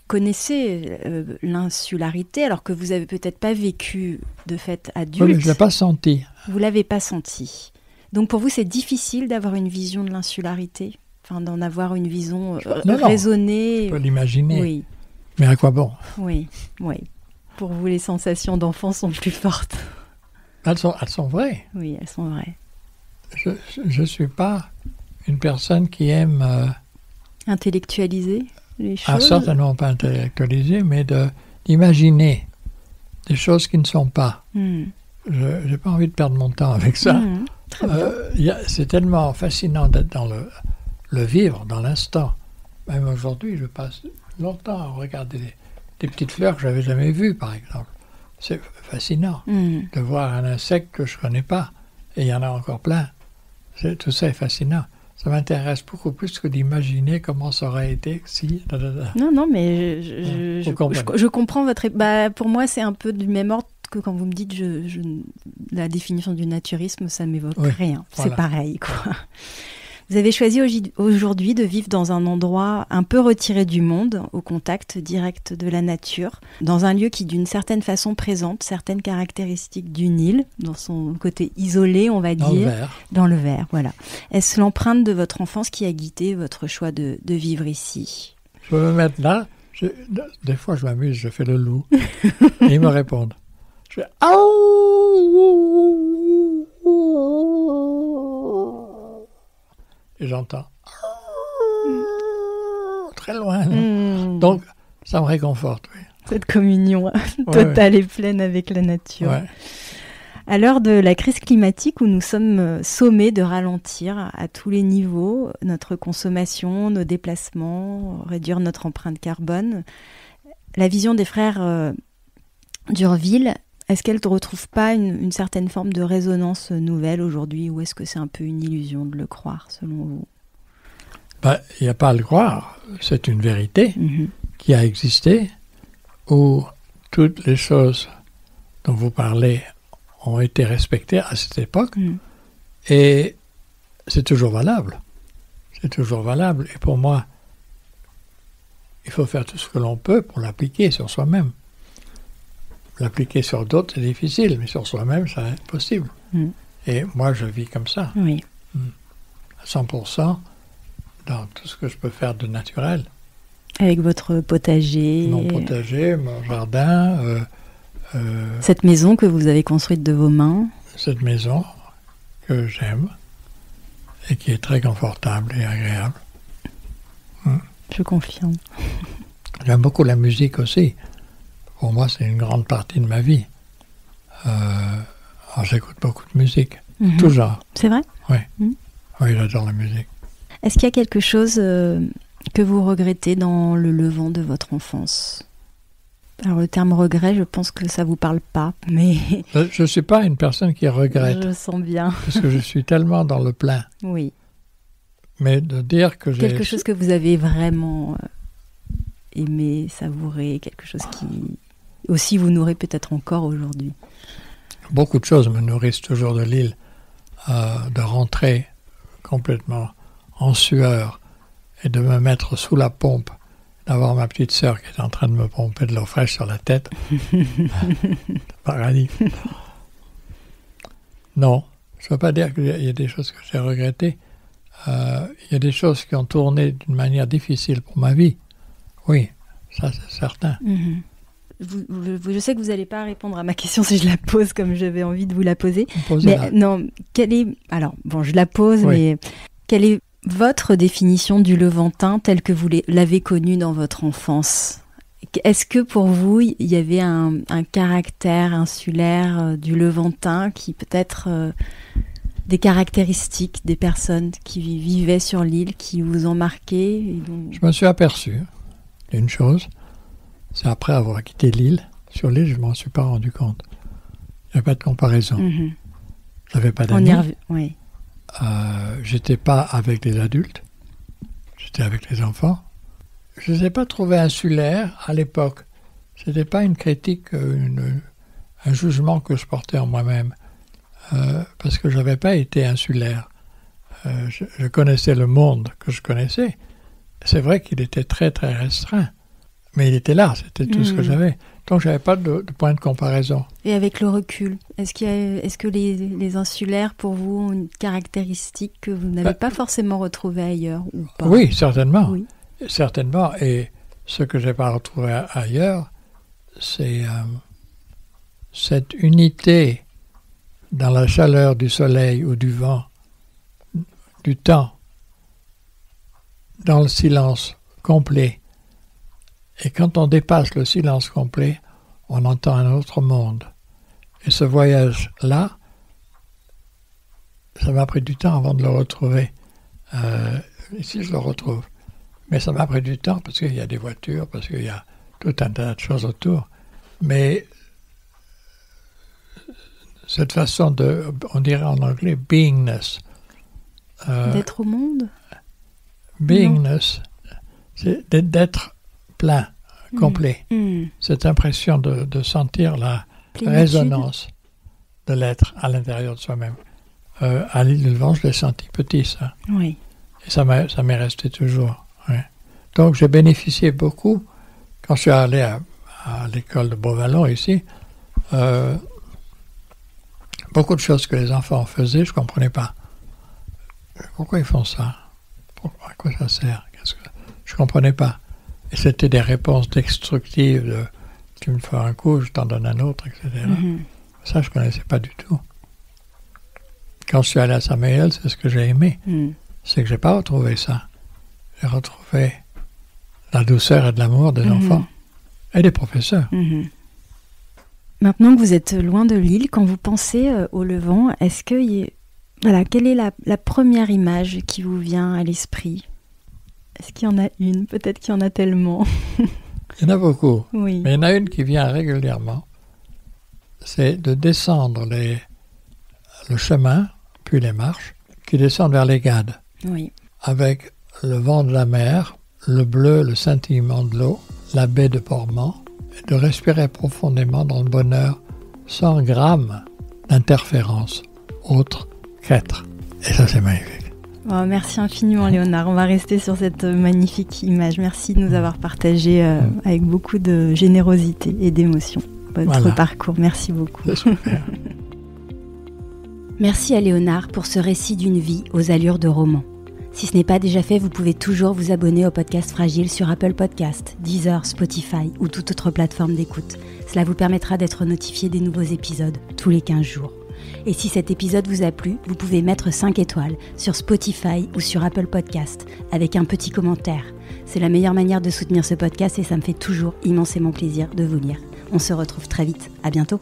connaissez l'insularité, alors que vous n'avez peut-être pas vécu de fait adulte. Oui, mais je ne l'ai pas senti. Vous ne l'avez pas senti. Donc, pour vous, c'est difficile d'avoir une vision de l'insularité? Enfin, d'en avoir une vision raisonnée? On peut l'imaginer. Oui. Mais à quoi bon? Oui. Pour vous, les sensations d'enfant sont plus fortes. Elles sont vraies. Oui, elles sont vraies. Je ne suis pas une personne qui aime... intellectualiser les choses? Certainement pas intellectualiser, mais d'imaginer des choses qui ne sont pas. Je n'ai pas envie de perdre mon temps avec ça. Très bien. C'est tellement fascinant d'être dans le vivre, dans l'instant. Même aujourd'hui, je passe longtemps à regarder des petites fleurs que je n'avais jamais vues, par exemple. C'est fascinant de voir un insecte que je ne connais pas. Et il y en a encore plein. Tout ça est fascinant. Ça m'intéresse beaucoup plus que d'imaginer comment ça aurait été si... Non, mais je comprends votre... pour moi, c'est un peu du même ordre que quand vous me dites la définition du naturisme, ça ne m'évoque rien. Voilà. C'est pareil, quoi. Vous avez choisi aujourd'hui de vivre dans un endroit un peu retiré du monde, au contact direct de la nature, dans un lieu qui, d'une certaine façon, présente certaines caractéristiques d'une île, dans son côté isolé, on va dire. Dans le Var, voilà. Est-ce l'empreinte de votre enfance qui a guidé votre choix de vivre ici ? Je peux me mettre là. Des fois, je m'amuse, je fais le loup. Et ils me répondent. Je fais « et j'entends très loin. Donc, ça me réconforte, oui. Cette communion totale et pleine avec la nature. Ouais. À l'heure de la crise climatique où nous sommes sommés de ralentir à tous les niveaux notre consommation, nos déplacements, réduire notre empreinte carbone, la vision des frères d'Urville, est-ce qu'elle ne retrouve pas une certaine forme de résonance nouvelle aujourd'hui, ou est-ce que c'est un peu une illusion de le croire, selon vous ? Il n'y a pas à le croire. C'est une vérité qui a existé, où toutes les choses dont vous parlez ont été respectées à cette époque, et c'est toujours valable. C'est toujours valable. Et pour moi, il faut faire tout ce que l'on peut pour l'appliquer sur soi-même. L'appliquer sur d'autres, c'est difficile, mais sur soi-même, ça est possible. Et moi, je vis comme ça. Oui. À 100% dans tout ce que je peux faire de naturel. Avec votre potager. Mon potager, mon jardin. Cette maison que vous avez construite de vos mains. Cette maison que j'aime et qui est très confortable et agréable. Je confirme. J'aime beaucoup la musique aussi. Pour moi, c'est une grande partie de ma vie. Alors, j'écoute beaucoup de musique, tout genre. C'est vrai ? Oui. Oui, j'adore la musique. Est-ce qu'il y a quelque chose que vous regrettez dans le Levant de votre enfance ? Alors, le terme regret, je pense que ça ne vous parle pas, mais... Je ne suis pas une personne qui regrette. Je sens bien. Parce que je suis tellement dans le plein. Oui. Mais de dire que j'ai... Quelque chose que vous avez vraiment aimé, savouré, quelque chose qui... aussi vous nourrit peut-être encore aujourd'hui. Beaucoup de choses me nourrissent toujours de l'île, de rentrer complètement en sueur et de me mettre sous la pompe, d'avoir ma petite sœur qui est en train de me pomper de l'eau fraîche sur la tête. Paradis. Non, je ne veux pas dire qu'il y a des choses que j'ai regrettées. Il y a des choses qui ont tourné d'une manière difficile pour ma vie. Oui, ça c'est certain. Je sais que vous n'allez pas répondre à ma question si je la pose comme j'avais envie de vous la poser. Posez-la. Mais non, alors, bon, je la pose, mais quelle est votre définition du Levantin tel que vous l'avez connu dans votre enfance ? Est-ce que pour vous, il y avait un caractère insulaire du Levantin qui peut-être des caractéristiques des personnes qui vivaient sur l'île qui vous ont marqué et dont... Je me suis aperçu d'une chose, c'est après avoir quitté l'île. Sur l'île, je ne m'en suis pas rendu compte. Il n'y avait pas de comparaison. Je n'avais pas d'amis. Oui. J'étais pas avec les adultes, j'étais avec les enfants. Je ne les ai pas trouvés insulaires à l'époque. Ce n'était pas une critique, un jugement que je portais en moi-même, parce que je n'avais pas été insulaire. Je connaissais le monde que je connaissais. C'est vrai qu'il était très très restreint, mais il était là, c'était tout ce que j'avais. Donc je n'avais pas de point de comparaison. Et avec le recul, est-ce que les insulaires, pour vous, ont une caractéristique que vous n'avez pas forcément retrouvée ailleurs ou pas ? Oui, certainement. Oui. Certainement. Et ce que je n'ai pas retrouvé ailleurs, c'est cette unité dans la chaleur du soleil ou du vent, du temps, dans le silence complet. Et quand on dépasse le silence complet, on entend un autre monde. Et ce voyage-là, ça m'a pris du temps avant de le retrouver. Ici, je le retrouve. Mais ça m'a pris du temps parce qu'il y a des voitures, parce qu'il y a tout un tas de choses autour. Mais cette façon de, on dirait en anglais, beingness. D'être au monde? Beingness, c'est d'être plein, complet. Cette impression de sentir la résonance de l'être à l'intérieur de soi-même. À l'île du Levant, je l'ai senti petit, ça. Oui. Et ça m'est resté toujours. Oui. Donc, j'ai bénéficié beaucoup quand je suis allé à l'école de Beauvallon, ici. Beaucoup de choses que les enfants faisaient, je ne comprenais pas. Pourquoi ils font ça? À quoi ça sert? Je ne comprenais pas. Et c'était des réponses destructives. Tu me fais un coup, je t'en donne un autre, etc. Ça, je ne connaissais pas du tout. Quand je suis allé à Saint-Méel, c'est ce que j'ai aimé. C'est que je n'ai pas retrouvé ça. J'ai retrouvé la douceur et de l'amour des enfants et des professeurs. Maintenant que vous êtes loin de l'île, quand vous pensez au Levant, est-ce que quelle est la première image qui vous vient à l'esprit? Est-ce qu'il y en a une? Peut-être qu'il y en a tellement. Il y en a beaucoup. Oui. Mais il y en a une qui vient régulièrement. C'est de descendre le chemin, puis les marches, qui descendent vers les Gades. Oui. Avec le vent de la mer, le bleu, le scintillement de l'eau, la baie de Portman, et de respirer profondément dans le bonheur sans gramme d'interférence autre qu'être. Et ça, c'est magnifique. Oh, merci infiniment, Léonard. On va rester sur cette magnifique image. Merci de nous avoir partagé avec beaucoup de générosité et d'émotion votre parcours. Merci beaucoup. C'est super. Merci à Léonard pour ce récit d'une vie aux allures de roman. Si ce n'est pas déjà fait, vous pouvez toujours vous abonner au podcast Fragile sur Apple Podcasts, Deezer, Spotify ou toute autre plateforme d'écoute. Cela vous permettra d'être notifié des nouveaux épisodes tous les 15 jours. Et si cet épisode vous a plu, vous pouvez mettre 5 étoiles sur Spotify ou sur Apple Podcasts avec un petit commentaire. C'est la meilleure manière de soutenir ce podcast et ça me fait toujours immensément plaisir de vous lire. On se retrouve très vite. À bientôt.